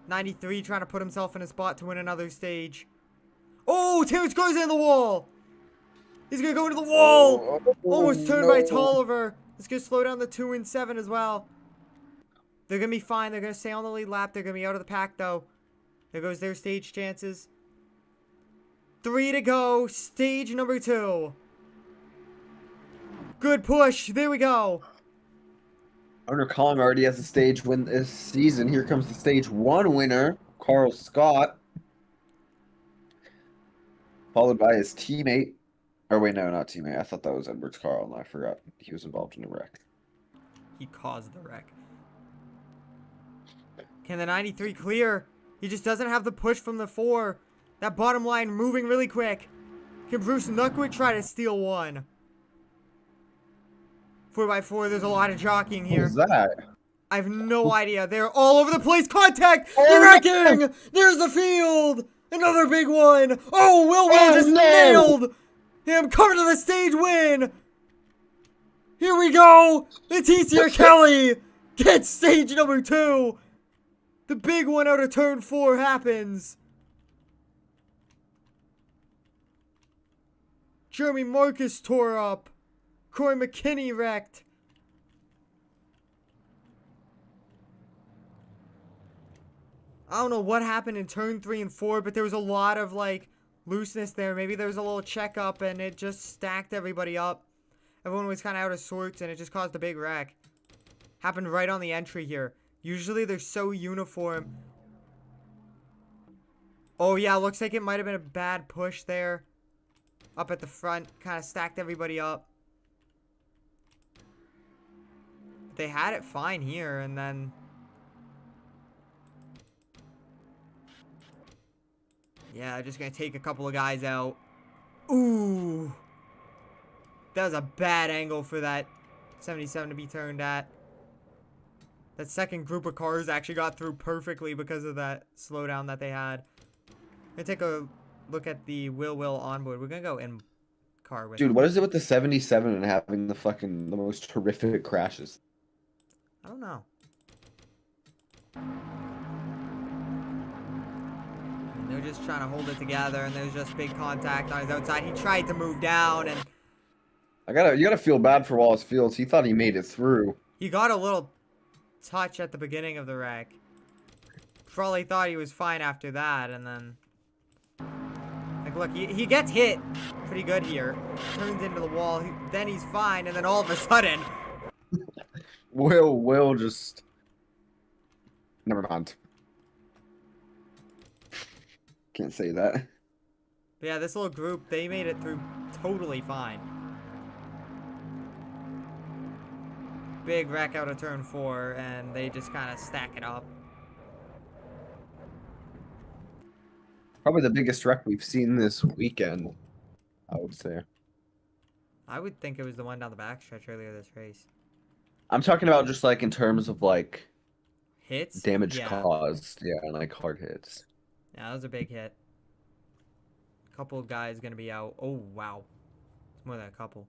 93 trying to put himself in a spot to win another stage. Oh, Terrence goes in the wall. He's going to go into the wall. Almost turned by Tolliver. It's going to slow down the 2 and 7 as well. They're going to be fine. They're going to stay on the lead lap. They're going to be out of the pack, though. There goes their stage chances. 3 to go. Stage number 2. Good push. There we go. Under Colin already has a stage win this season. Here comes the stage 1 winner, Carl Scott. Followed by his teammate. Or wait, no, not teammate. I thought that was Edwards Carl, and I forgot he was involved in the wreck. He caused the wreck. Can the 93 clear? He just doesn't have the push from the 4. That bottom line moving really quick. Can Bruce Nuckwood try to steal one? 4x4, there's a lot of jockeying here. What was that? I have no idea. They're all over the place. Contact! They're wrecking! There's the field! Another big one! Oh, Will just nailed him! Coming to the stage win! Here we go! Leticia Kelly gets stage number 2! The big one out of turn 4 happens. Jeremy Marcus tore up. Corey McKinney wrecked. I don't know what happened in turn 3 and 4, but there was a lot of, like, looseness there. Maybe there was a little checkup and it just stacked everybody up. Everyone was kind of out of sorts and it just caused a big wreck. Happened right on the entry here. Usually they're so uniform. Oh yeah, looks like it might have been a bad push there. Up at the front, kind of stacked everybody up. They had it fine here, and then... yeah, just gonna take a couple of guys out. Ooh! That was a bad angle for that 77 to be turned at. That second group of cars actually got through perfectly because of that slowdown that they had. Gonna take a look at the Will onboard. We're gonna go in car with. Dude, what is it with the 77 and having the most horrific crashes? I don't know. And they're just trying to hold it together, and there's just big contact on his outside. He tried to move down, and you gotta feel bad for Wallace Fields. He thought he made it through. he got a little touch at the beginning of the wreck. Probably thought he was fine after that, and then... like, look, he gets hit pretty good here. Turns into the wall, then he's fine, and then all of a sudden... Will just... never mind. Can't say that. But yeah, this little group, they made it through totally fine. Big wreck out of turn 4, and they just kind of stack it up. Probably the biggest wreck we've seen this weekend, I would say. I would think it was the one down the backstretch earlier this race. I'm talking about just like in terms of like Hits? damage Yeah. caused, yeah, and like hard hits. Yeah, that was a big hit. Couple of guys gonna be out. Oh, wow. It's more than a couple.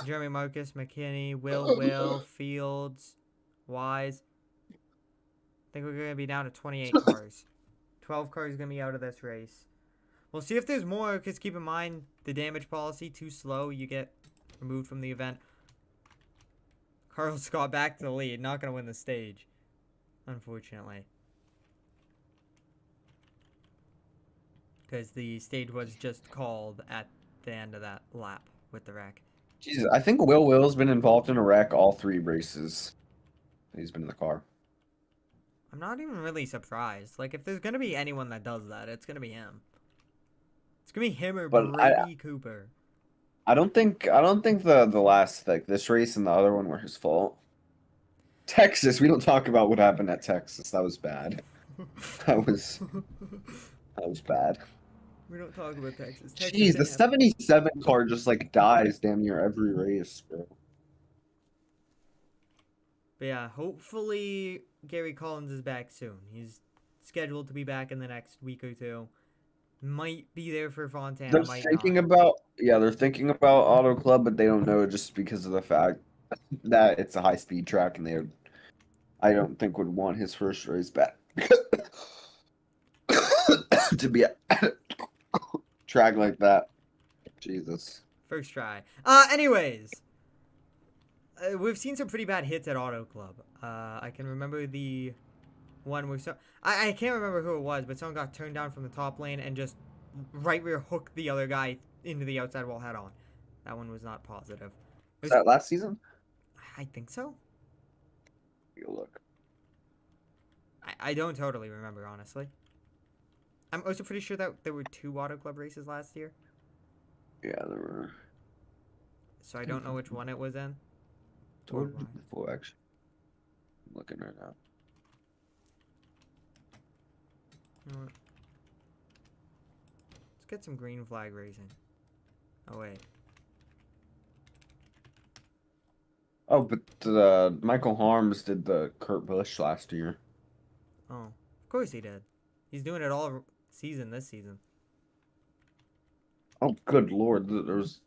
Jeremy Marcus, McKinney, Will, Fields, Wise. I think we're gonna be down to 28 cars. 12 cars gonna be out of this race. We'll see if there's more, because keep in mind, the damage policy, too slow, you get removed from the event. Carl Scott back to the lead, not gonna win the stage, unfortunately. Because the stage was just called at the end of that lap with the wreck. Jesus, I think Will's been involved in a wreck all 3 races. He's been in the car. I'm not even really surprised. Like, if there's gonna be anyone that does that, it's gonna be him. It's gonna be him or But Brady Cooper. I don't think the last, like, this race and the other one were his fault. Texas, we don't talk about what happened at Texas. That was bad. That was bad. We don't talk about Texas. Jeez, the 77 car just like dies damn near every race, bro. But yeah, hopefully Gary Collins is back soon. He's scheduled to be back in the next week or 2. Might be there for Fontana. They're might thinking not. about Auto Club, but they don't know just because of the fact that it's a high-speed track, and I don't think would want his first race back. to be at a track like that. Jesus. First try. Anyways. We've seen some pretty bad hits at Auto Club. I can remember the one where I can't remember who it was, but someone got turned down from the top lane and just right rear hooked the other guy into the outside wall head on. That one was not positive. Was that last season? I think so. Take a look. I don't totally remember, honestly. I'm also pretty sure that there were 2 Auto Club races last year. Yeah, there were. So I don't know which one it was in. Totally before, actually. I'm looking right now. You know what? Let's get some green flag racing. Oh, wait. Oh, but Michael Harms did the Kurt Busch last year. Oh, of course he did. He's doing it all season this season. Oh, good lord. There was.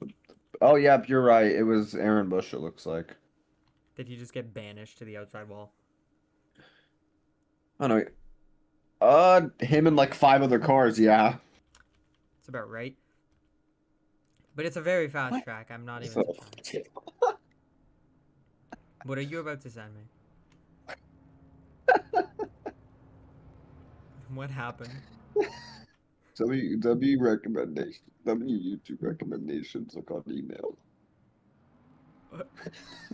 Oh, yeah, you're right. It was Aaron Bush, it looks like. Did he just get banished to the outside wall? Oh, no. Him and like 5 other cars, yeah. It's about right. But it's a very fast What? track. I'm not even So, surprised. What are you about to send me? What happened? W recommendations. W YouTube recommendations. Look on email.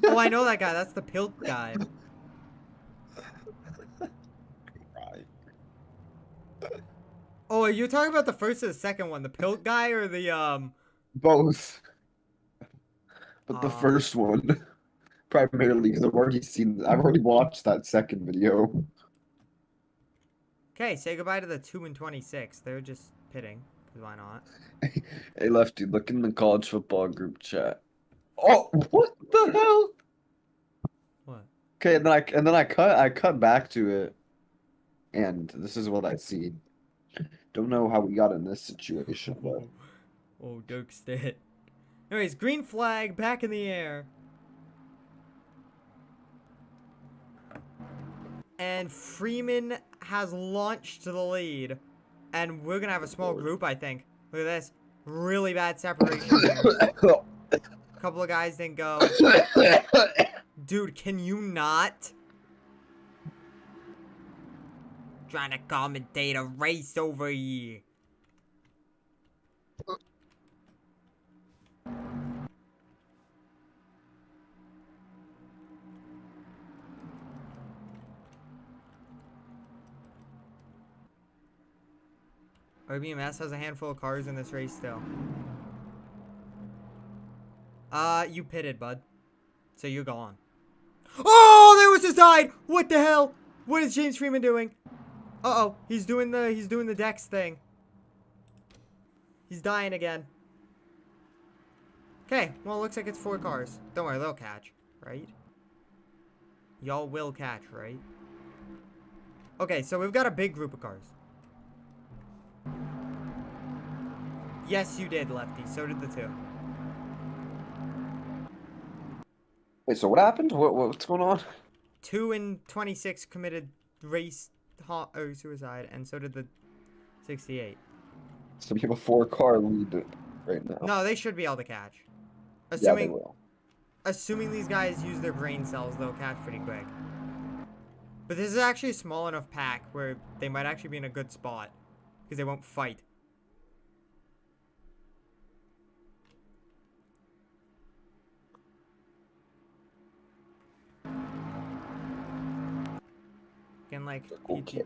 Oh, I know that guy. That's the Pilt guy. Right. Oh, are you talking about the first or the second one? The Pilt guy or the Both. But the first one, primarily, because I've already watched that second video. Okay, say goodbye to the 2 and 26. They're just pitting. Cause why not? Hey, Lefty, look in the college football group chat. Oh, what the hell? What? Okay, and then I cut back to it, and this is what I see. Don't know how we got in this situation, but Oh, Dirk's dead. Anyways, green flag back in the air. And Freeman has launched to the lead. And we're going to have a small group, I think. Look at this. Really bad separation here. A couple of guys didn't go. Dude, can you not? Trying to commentate a race over here. RBMS has a handful of cars in this race still. You pitted, bud. So you're gone. Oh, there was his side! What the hell? What is James Freeman doing? Uh-oh, he's doing the Dex thing. He's dying again. Okay, well, it looks like it's 4 cars. Don't worry, they'll catch, right? Y'all will catch, right? Okay, so we've got a big group of cars. Yes, you did, Lefty. So did the 2. wait. So what happened? What's going on? 2 and 26 committed race or suicide, and so did the 68. So we have a 4-car lead right now. No, they should be able to catch. Yeah, they Assuming, will. assuming these guys use their brain cells, they'll catch pretty quick. But this is actually a small enough pack where they might actually be in a good spot because they won't fight. Getting like Okay.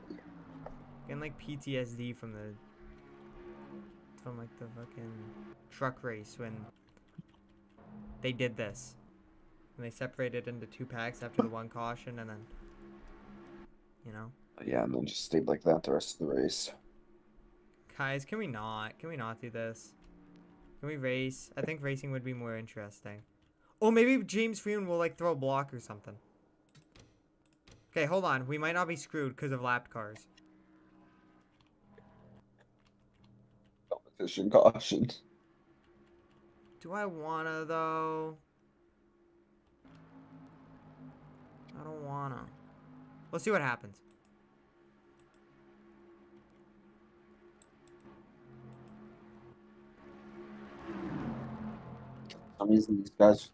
PTSD from like the fucking truck race when they did this. And they separated into 2 packs after the 1 caution and then, you know. Yeah, and then just stayed like that the rest of the race. Guys, can we not? Can we not do this? Can we race? I think racing would be more interesting. Oh, maybe James Freeman will like throw a block or something. Okay, hold on. We might not be screwed because of lapped cars. Competition caution. Do I wanna though? I don't wanna. We'll see what happens. some reason these guys,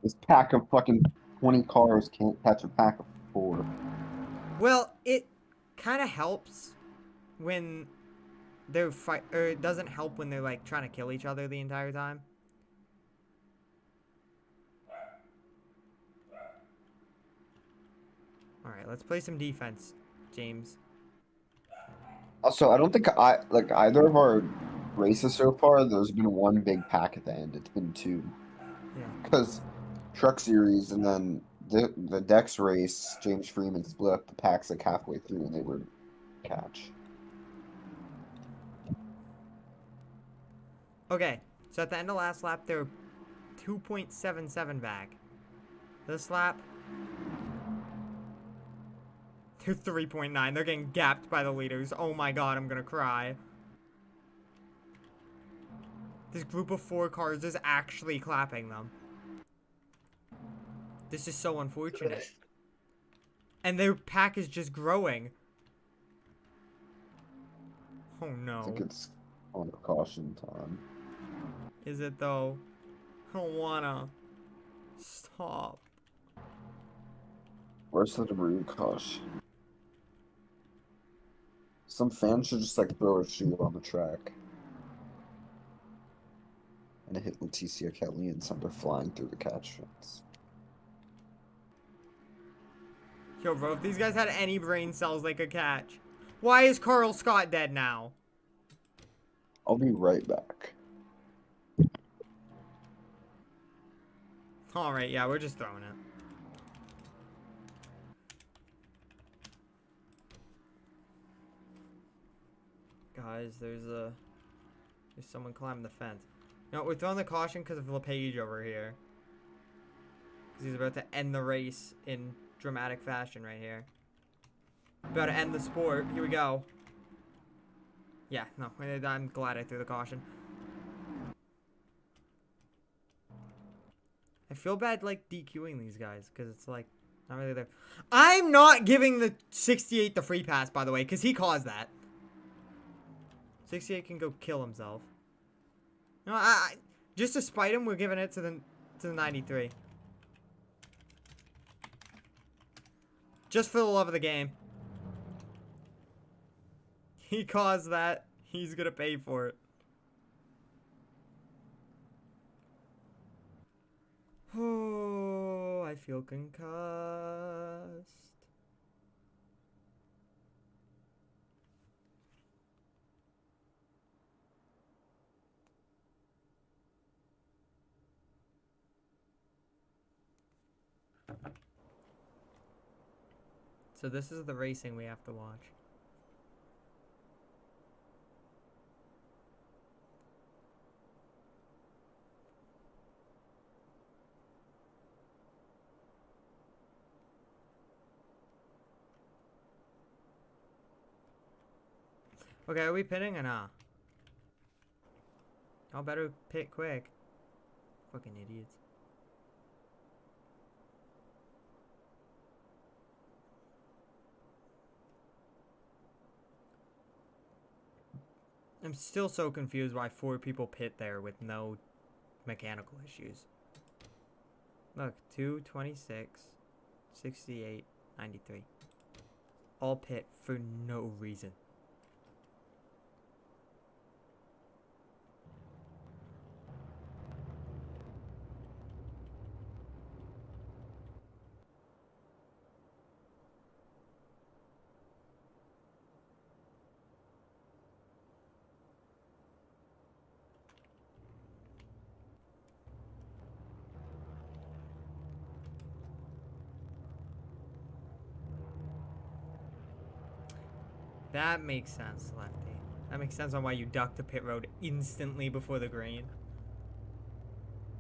this pack of fucking 20 cars can't catch a pack of 4. Well, it kind of helps when they're or it doesn't help when they're like trying to kill each other the entire time. All right, let's play some defense, James. Also, I don't think either of our races so far, there's been one big pack at the end. It's been 2. Yeah. Because Truck Series and then the Dex race, James Freeman split up the packs like halfway through and they were catch. Okay, so at the end of last lap, they're 2.77 back. This lap, they're 3.9. They're getting gapped by the leaders. Oh my god, I'm gonna cry. This group of 4 cars is actually clapping them. This is so unfortunate. And their pack is just growing. Oh no. I think it's on caution time. Is it though? I don't wanna. Stop. Where's the debris caution? Some fans should just like throw a shield on the track. And it hit Leticia Kelly and sent her flying through the catch fence. Yo, bro, if these guys had any brain cells they could catch. Why is Carl Scott dead now? I'll be right back. Alright, yeah, we're just throwing it. Guys, there's someone climbing the fence. No, we're throwing the caution because of LePage over here. Because he's about to end the race in dramatic fashion right here. About to end the sport. Here we go. Yeah, no, I'm glad I threw the caution. I feel bad, like, DQing these guys, because it's, like, not really there. I'm not giving the 68 the free pass, by the way, because he caused that. 68 can go kill himself. No, just to spite him, we're giving it to the 93. Just for the love of the game. He caused that. He's gonna pay for it. Oh, I feel concussed. So this is the racing we have to watch. Okay, are we pitting or not? Y'all better pit quick. Fucking idiots. I'm still so confused why 4 people pit there with no mechanical issues. Look, 226, 68, 93. All pit for no reason. That makes sense, Lefty. That makes sense on why you ducked the pit road instantly before the green.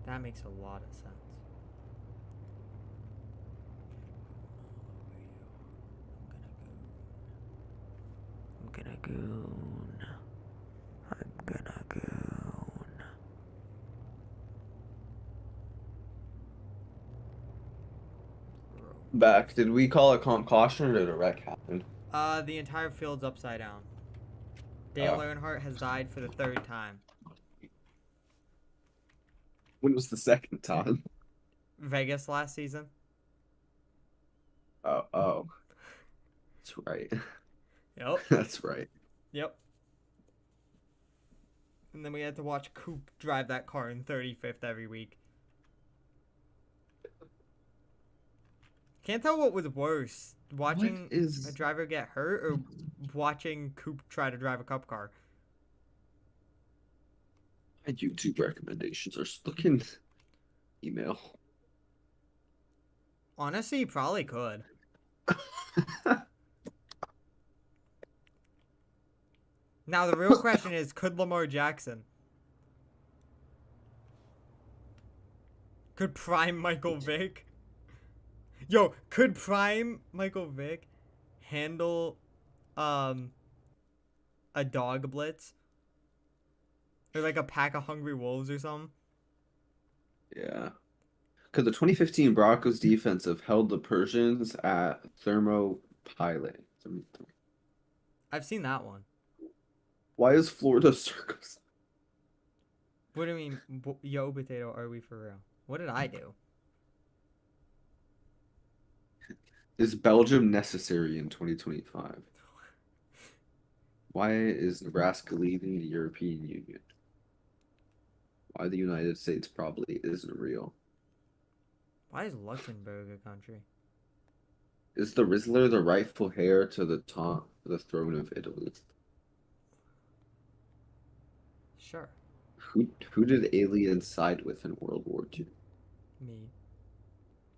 That makes a lot of sense. I'm gonna goon. I'm gonna goon. Back. Did we call a caution or did a wreck happen? The entire field's upside down. Dale Earnhardt has died for the 3rd time. When was the second time? Vegas last season. Oh, that's right. Yep. That's right. Yep. And then we had to watch Coop drive that car in 35th every week. Can't tell what was worse, watching a driver get hurt or watching Coop try to drive a cup car. My YouTube recommendations are stuck in email. Honestly, you probably could. Now, the real question is, could Lamar Jackson? Could Prime Michael Vick? Yo, could Prime Michael Vick handle a dog blitz? Or like a pack of hungry wolves or something? Yeah. Because the 2015 Broncos defense have held the Persians at Thermopylae. I've seen that one. Why is Florida circus? What do you mean, yo, potato, are we for real? What did I do? Is Belgium necessary in 2025? Why is Nebraska leaving the European Union? Why the United States probably isn't real. Why is Luxembourg a country? Is the Rizzler the rightful heir to the throne of Italy? Sure. Who did aliens side with in World War II? Me.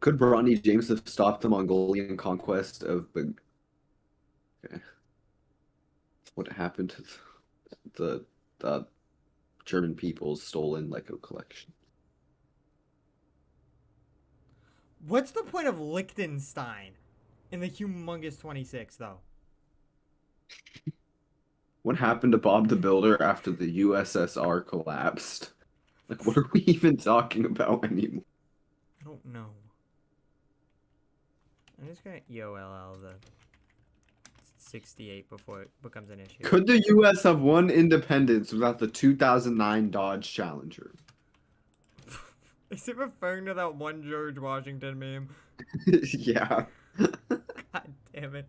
Could Bronny James have stopped the Mongolian conquest of Okay. What happened to the German people's stolen Lego collection? What's the point of Liechtenstein in the humongous 26, though? What happened to Bob the Builder after the USSR collapsed? Like, what are we even talking about anymore? I don't know. I'm just gonna EOLL the 68 before it becomes an issue. Could the U.S. have won independence without the 2009 Dodge Challenger? Is it referring to that one George Washington meme? Yeah. God damn it.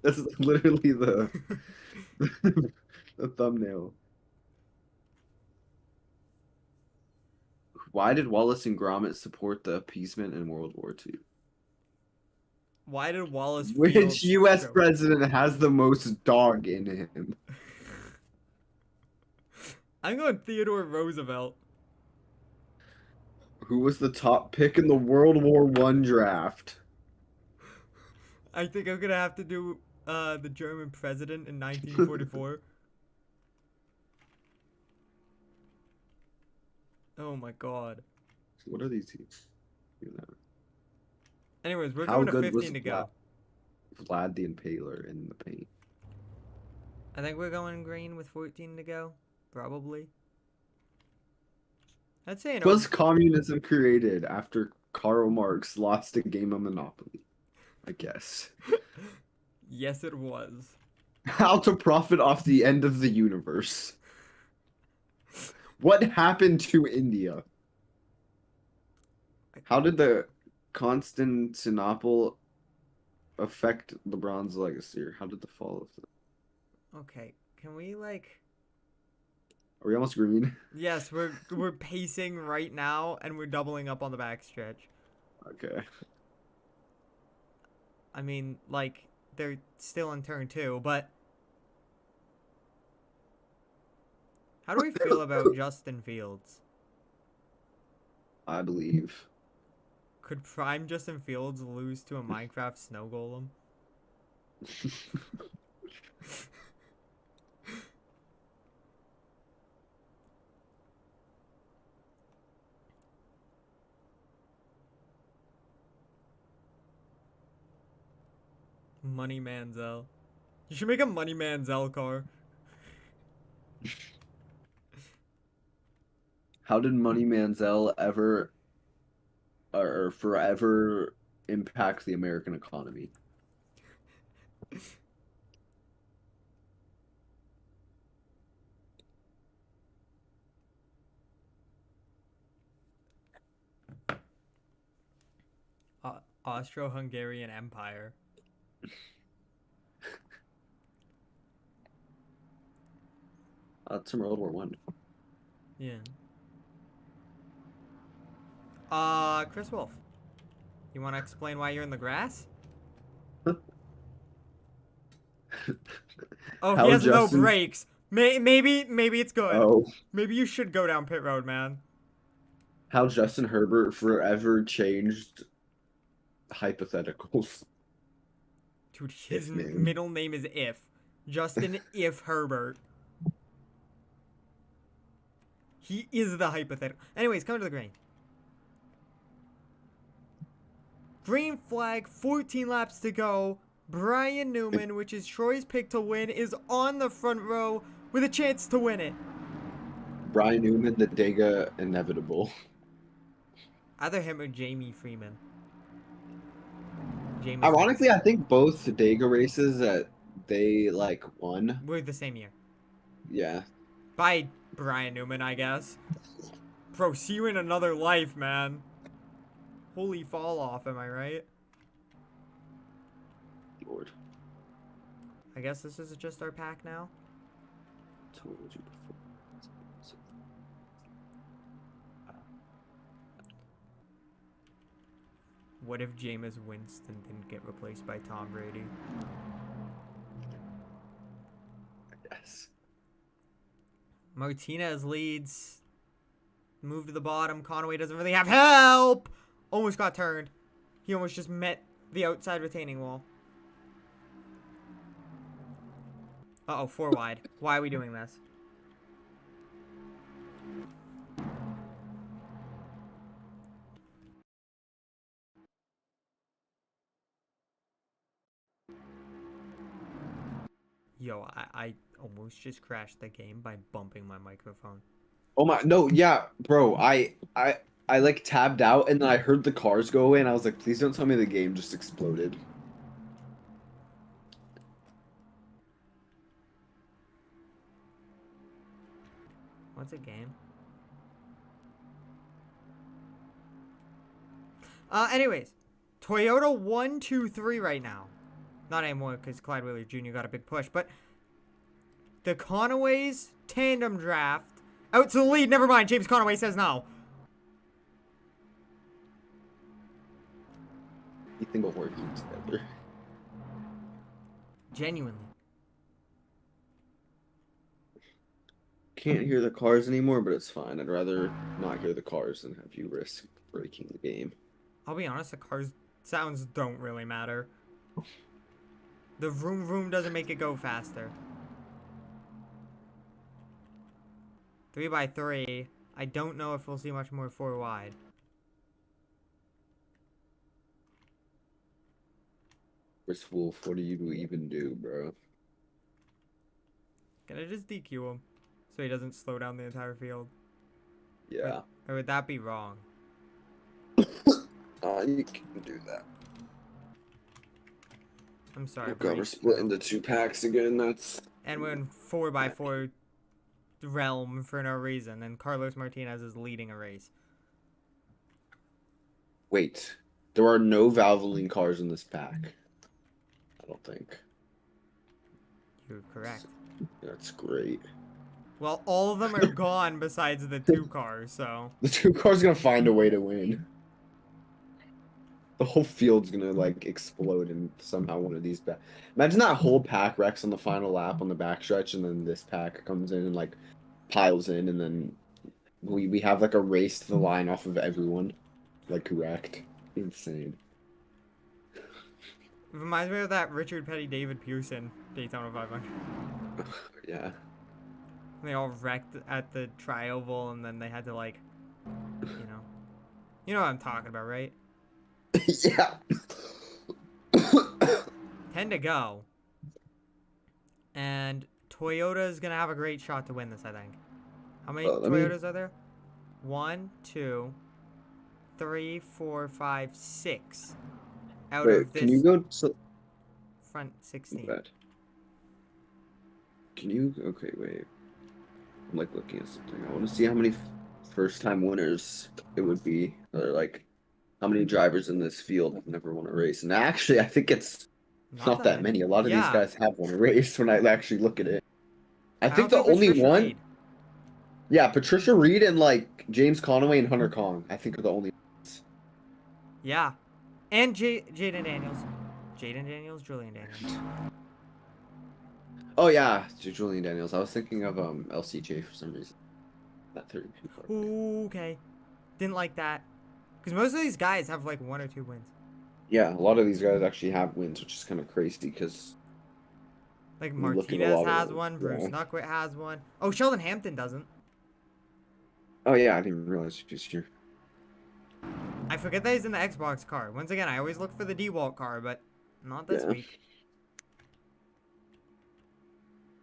That's literally the the thumbnail. Why did Wallace and Gromit support the appeasement in World War II? Why did Wallace Which U.S. president has the most dog in him? I'm going Theodore Roosevelt. Who was the top pick in the World War I draft? I think I'm gonna have to do the German president in 1944. Oh my god. What are these teams? Anyways, we're How going to good 15 was to go. Vlad the Impaler in the paint? I think we're going green with 14 to go. Probably. I'd say Was communism created after Karl Marx lost a game of Monopoly? I guess. Yes, it was. How to profit off the end of the universe? What happened to India? How did the Constantinople affect LeBron's legacy? Or how did the fall of the... Okay, can we like... Are we almost green? Yes, we're pacing right now, and we're doubling up on the backstretch. Okay. I mean, like, they're still in turn 2, but... How do we feel about Justin Fields? I believe. Could prime Justin Fields lose to a Minecraft snow golem? Money Manziel. You should make a Money Manziel car. How did Money Manziel ever or forever impact the American economy? Austro-Hungarian Empire. It's from World War One. Yeah. Chris Wolf. You want to explain why you're in the grass? Oh, he How has no Justin? brakes. Maybe it's good. Oh, Maybe you should go down pit road, man. how Justin Herbert forever changed hypotheticals. Dude, his If man. middle name is If. Justin If Herbert. He is the hypothetical. Anyways, come to the green. Green flag, 14 laps to go. Brian Newman, which is Troy's pick to win, is on the front row with a chance to win it. Brian Newman, the Dega inevitable. Either him or Jamie Freeman. Jameis Ironically, I Winston. think both Dega races that they like won. We're the same year. Yeah. By Brian Newman, I guess. Bro, see you in another life, man. Holy fall off, am I right? Lord. I guess this is just our pack now. Told you before. What if Jameis Winston didn't get replaced by Tom Brady? Yes. Martinez leads. Move to the bottom. Conway doesn't really have help. Almost got turned. He almost just met the outside retaining wall. Uh-oh, 4 wide. Why are we doing this? Yo, I almost just crashed the game by bumping my microphone. Oh my no, yeah, bro. I like tabbed out and then I heard the cars go away and I was like, please don't tell me the game just exploded. What's a game? Anyways. Toyota 1, 2, 3 right now. Not anymore because Clyde Wheeler Jr. got a big push, but the Conaways tandem draft out to the lead. Never mind. James Conaway says no. You think we're working together? Genuinely. Can't hear the cars anymore, but it's fine. I'd rather not hear the cars than have you risk breaking the game. I'll be honest, the car's sounds don't really matter. The vroom vroom doesn't make it go faster. 3x3. I don't know if we'll see much more 4 wide. Chris Wolf, what do you even do, bro? Gonna just DQ him so he doesn't slow down the entire field. Yeah. Or would that be wrong? You can do that. I'm sorry. Oh god, we're Brady. split into 2 packs again. That's And we're in 4x4 realm for no reason, and Carlos Martinez is leading a race. wait. There are no Valvoline cars in this pack. I don't think. You're correct. That's great. Well, all of them are gone besides the 2 cars, so. The 2 cars gonna find a way to win. The whole field's gonna like explode in somehow one of these back. Imagine that whole pack wrecks on the final lap on the backstretch, and then this pack comes in and like piles in, and then we have like a race to the line off of everyone, like wrecked. Insane. It reminds me of that Richard Petty David Pearson Daytona 500. Yeah. They all wrecked at the tri-oval, and then they had to like, you know what I'm talking about, right? Yeah. 10 to go. And Toyota is going to have a great shot to win this, I think. How many Toyotas are there? 1, 2, 3, 4, 5, 6. Out Wait, of this can you go to front 16. Can you? Okay, wait. I'm like looking at something. I want to see how many first-time winners it would be. Or like How many drivers in this field have never won a race? And actually, I think it's not that many. A lot of these Yeah. guys have won a race when I actually look at it. I think the don't only Patricia one, Reed. yeah, Patricia Reed and like James Conaway and Hunter Kong, I think are the only ones. Yeah. And Jaden Daniels. Julian Daniels. Oh yeah, Julian Daniels. I was thinking of LCJ for some reason. That 32 car. Okay. Didn't like that. Because most of these guys have like 1 or 2 wins. Yeah, a lot of these guys actually have wins, which is kind of crazy because Like you look at a Martinez lot of has them, one. Bruce yeah. Nuckwit has one. Oh, Sheldon Hampton doesn't. Oh yeah, I didn't realize he was here. I forget that he's in the Xbox car. Once again, I always look for the DeWalt car, but not this Yeah. week.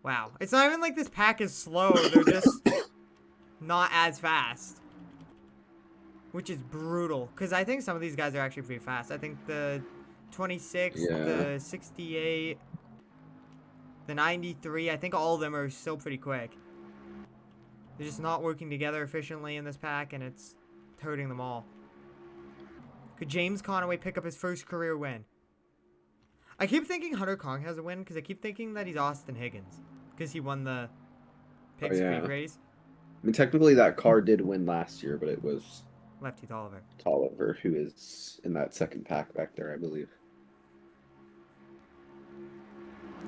Wow. It's not even like this pack is slow. They're just not as fast. Which is brutal. Because I think some of these guys are actually pretty fast. I think the 26, Yeah. the 68, the 93, I think all of them are still pretty quick. They're just not working together efficiently in this pack, and it's hurting them all. Could James Conaway pick up his first career win? I keep thinking Hunter Kong has a win because I keep thinking that he's Austin Higgins because he won the Pigs yeah. Creek race. I mean, technically that car did win last year, but it was Lefty Tolliver. Tolliver who is in that second pack back there, I believe.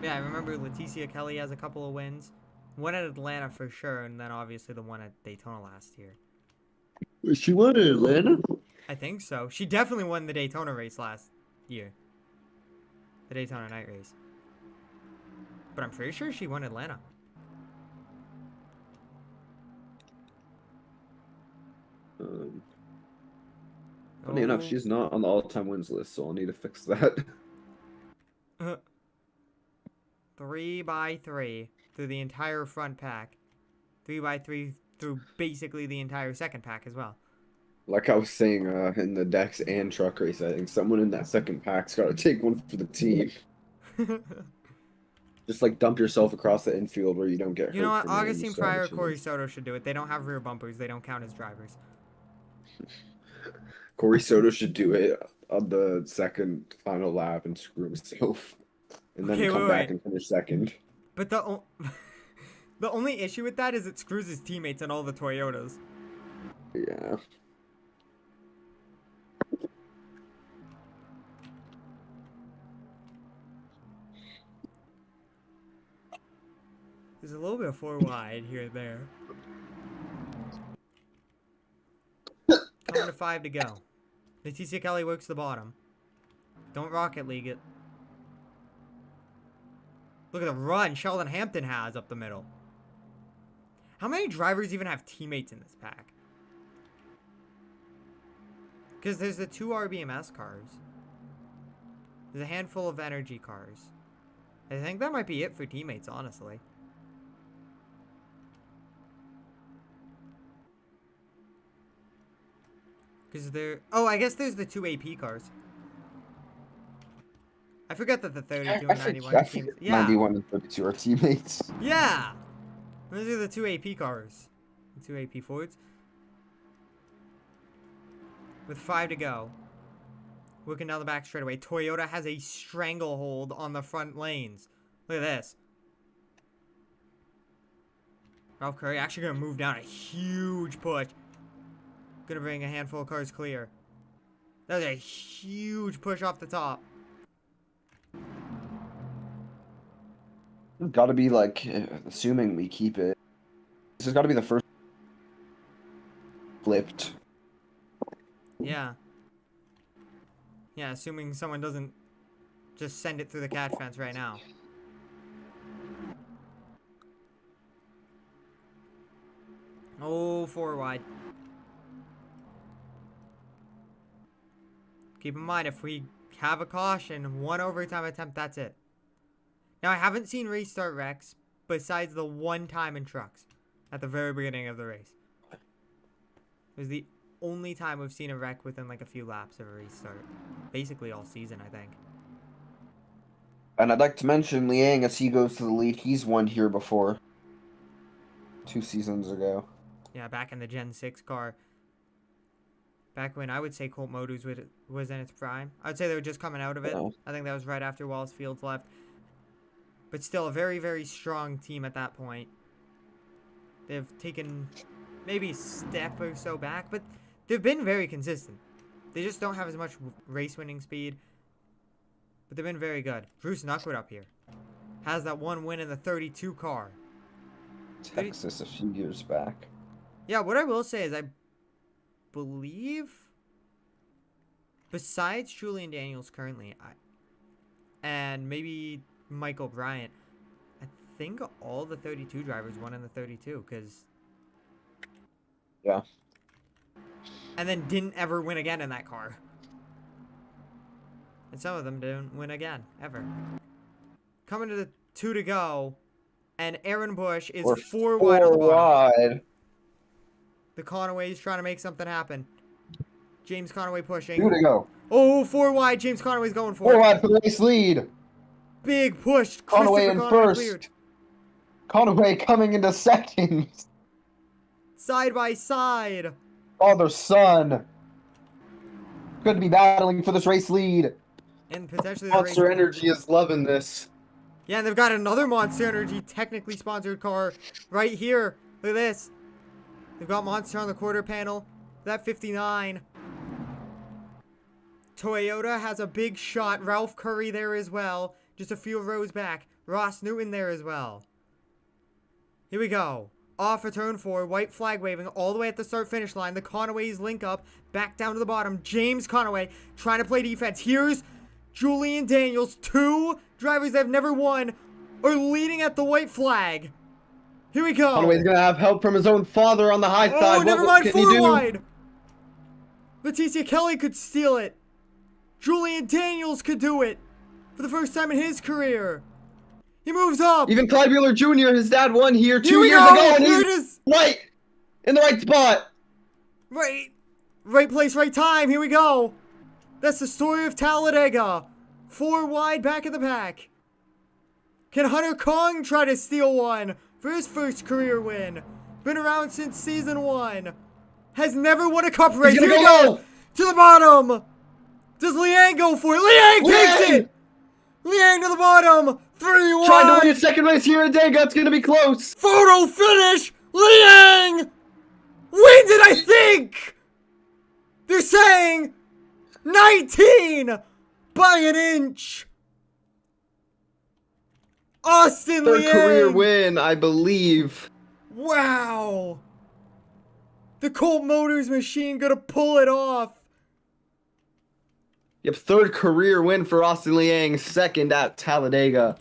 Yeah, I remember Leticia Kelly has a couple of wins. One at Atlanta for sure, and then obviously the one at Daytona last year. She won in Atlanta? I think so. She definitely won the Daytona race last year. The Daytona night race. But I'm pretty sure she won Atlanta. Funny enough, she's not on the all-time wins list, so I'll need to fix that. 3x3 through the entire front pack. 3x3 through basically the entire second pack as well. Like I was saying in the Dex and truck race, I think someone in that second pack's got to take one for the team. Just like dump yourself across the infield where you don't get hurt. You know what? from it and you Augustine still have a Pryor, chance. Corey Soto should do it. They don't have rear bumpers. They don't count as drivers. Corey Soto should do it on the second final lap and screw himself. And then come back and finish second. But the only issue with that is it screws his teammates and all the Toyotas. Yeah. There's a little bit of 4 wide here and there. Coming to 5 to go. Leticia Kelly works the bottom. Don't Rocket League it. Look at the run Sheldon Hampton has up the middle. How many drivers even have teammates in this pack? Because there's the 2 RBMS cars. There's a handful of energy cars. I think that might be it for teammates, honestly. Because there... Oh, I guess there's the 2 AP cars. I forgot that the 32 and 91 teams... Yeah. 91 and 32 are teammates. Yeah! Those are the 2 AP cars. The 2 AP Fords. With 5 to go. Working down the back straightaway. Toyota has a stranglehold on the front lanes. Look at this. Ralph Curry actually going to move down a huge push. Going to bring a handful of cars clear. That was a huge push off the top. Got to be like, assuming we keep it. This has got to be the first flipped. Yeah. Yeah, assuming someone doesn't just send it through the catch fence right now. Oh, 4 wide. Keep in mind, if we have a caution, 1 overtime attempt, that's it. Now, I haven't seen race start wrecks besides the one time in trucks at the very beginning of the race. It was the only time we've seen a wreck within like a few laps of a restart. Basically all season, I think. And I'd like to mention Liang, as he goes to the lead, he's won here before. 2 seasons ago. Yeah, back in the Gen 6 car. back when I would say Colt Motors was in its prime. I would say they were just coming out of it. Yeah. I think that was right after Wallace Fields left. But still a very, very strong team at that point. They've taken maybe a step or so back, but they've been very consistent. They just don't have as much race winning speed, but they've been very good. Bruce Knuckwood up here has that one win in the 32 car. Texas a few years back. Yeah, what I will say is I believe besides Julian Daniels currently, and maybe Michael Bryant, I think all the 32 drivers won in the 32 because Yeah. and then didn't ever win again in that car. And some of them didn't win again, ever. Coming to the 2 to go, and Aaron Bush is We're 4 wide on the bottom. wide. The Conaway's trying to make something happen. James Conaway pushing. 2 to go. Oh, 4 wide. James Conaway's going for 4 it. wide for the race lead. Big push. Conaway in Christopher Conaway first. cleared. Conaway coming into second. Side by side. Father son. Could be battling for this race lead. And potentially the Monster race. Energy is loving this. Yeah, and they've got another Monster Energy technically sponsored car right here. Look at this. They've got Monster on the quarter panel. That 59. Toyota has a big shot. Ralph Curry there as well. Just a few rows back. Ross Newton there as well. Here we go. Off for turn 4. White flag waving all the way at the start-finish line. The Conaways link up. Back down to the bottom. James Conaway trying to play defense. Here's Julian Daniels. 2 drivers that have never won are leading at the white flag. Here we go. Conaway's going to have help from his own father on the high side. Oh, never mind. What can he 4 do? wide. Leticia Kelly could steal it. Julian Daniels could do it for the first time in his career. He moves up. Even Clyde Bueller Jr., his dad won here Here 2 we years go. ago, and Here it he's is. right in the right spot. Right place, right time. Here we go. That's the story of Talladega. 4 wide back in the pack. Can Hunter Kong try to steal one for his first career win? Been around since season 1. Has never won a cup race. He's Here gonna we go. go. To the bottom. Does Liang go for it? Liang takes Liang! it. Liang to the bottom. 3 wide. Trying to win his second race here at Dega. It's going to be close. Photo finish. Liang wins it, I think. They're saying 19 by an inch. Austin Third Liang. career win, I believe. Wow. The Colt Motors machine gonna pull it off. Yep, third career win for Austin Liang, second at Talladega.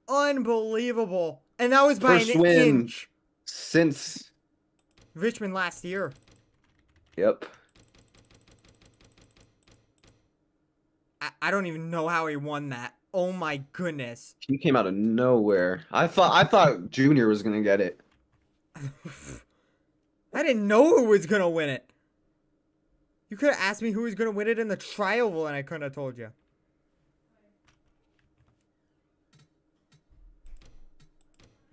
Unbelievable. And that was by First an win. inch. Since, Richmond last year. yep. I don't even know how he won that. Oh my goodness. He came out of nowhere. I thought Junior was gonna get it. I didn't know who was gonna win it. You could have asked me who was gonna win it in the trial, and I couldn't have told you.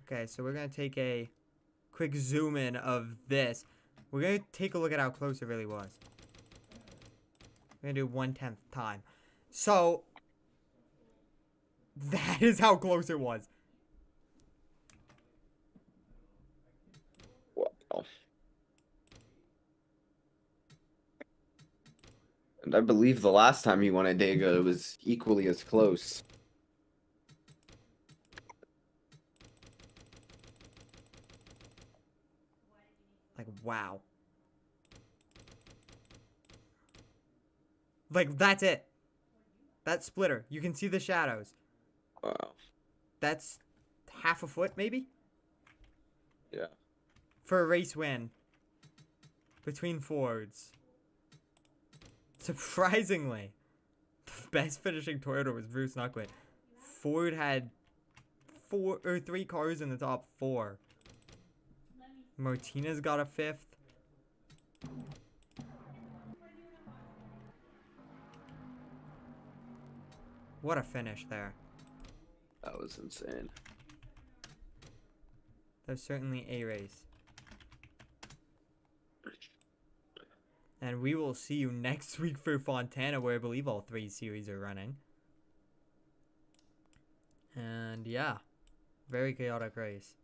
Okay, so we're gonna take a quick zoom in of this. We're gonna take a look at how close it really was. We're gonna do 1/10 time. So that is how close it was. Wow. And I believe the last time he won at Dega, it was equally as close. Like, wow. Like, that's it. That splitter. You can see the shadows. Wow. That's half a foot, maybe? Yeah. For a race win. Between Fords. Surprisingly, the best finishing Toyota was Bruce Knuckwood. Ford had 3 cars in the top 4. Martinez got a 5th. What a finish there. That was insane. That was certainly a race. And we will see you next week for Fontana, where I believe all 3 series are running. And yeah, very chaotic race.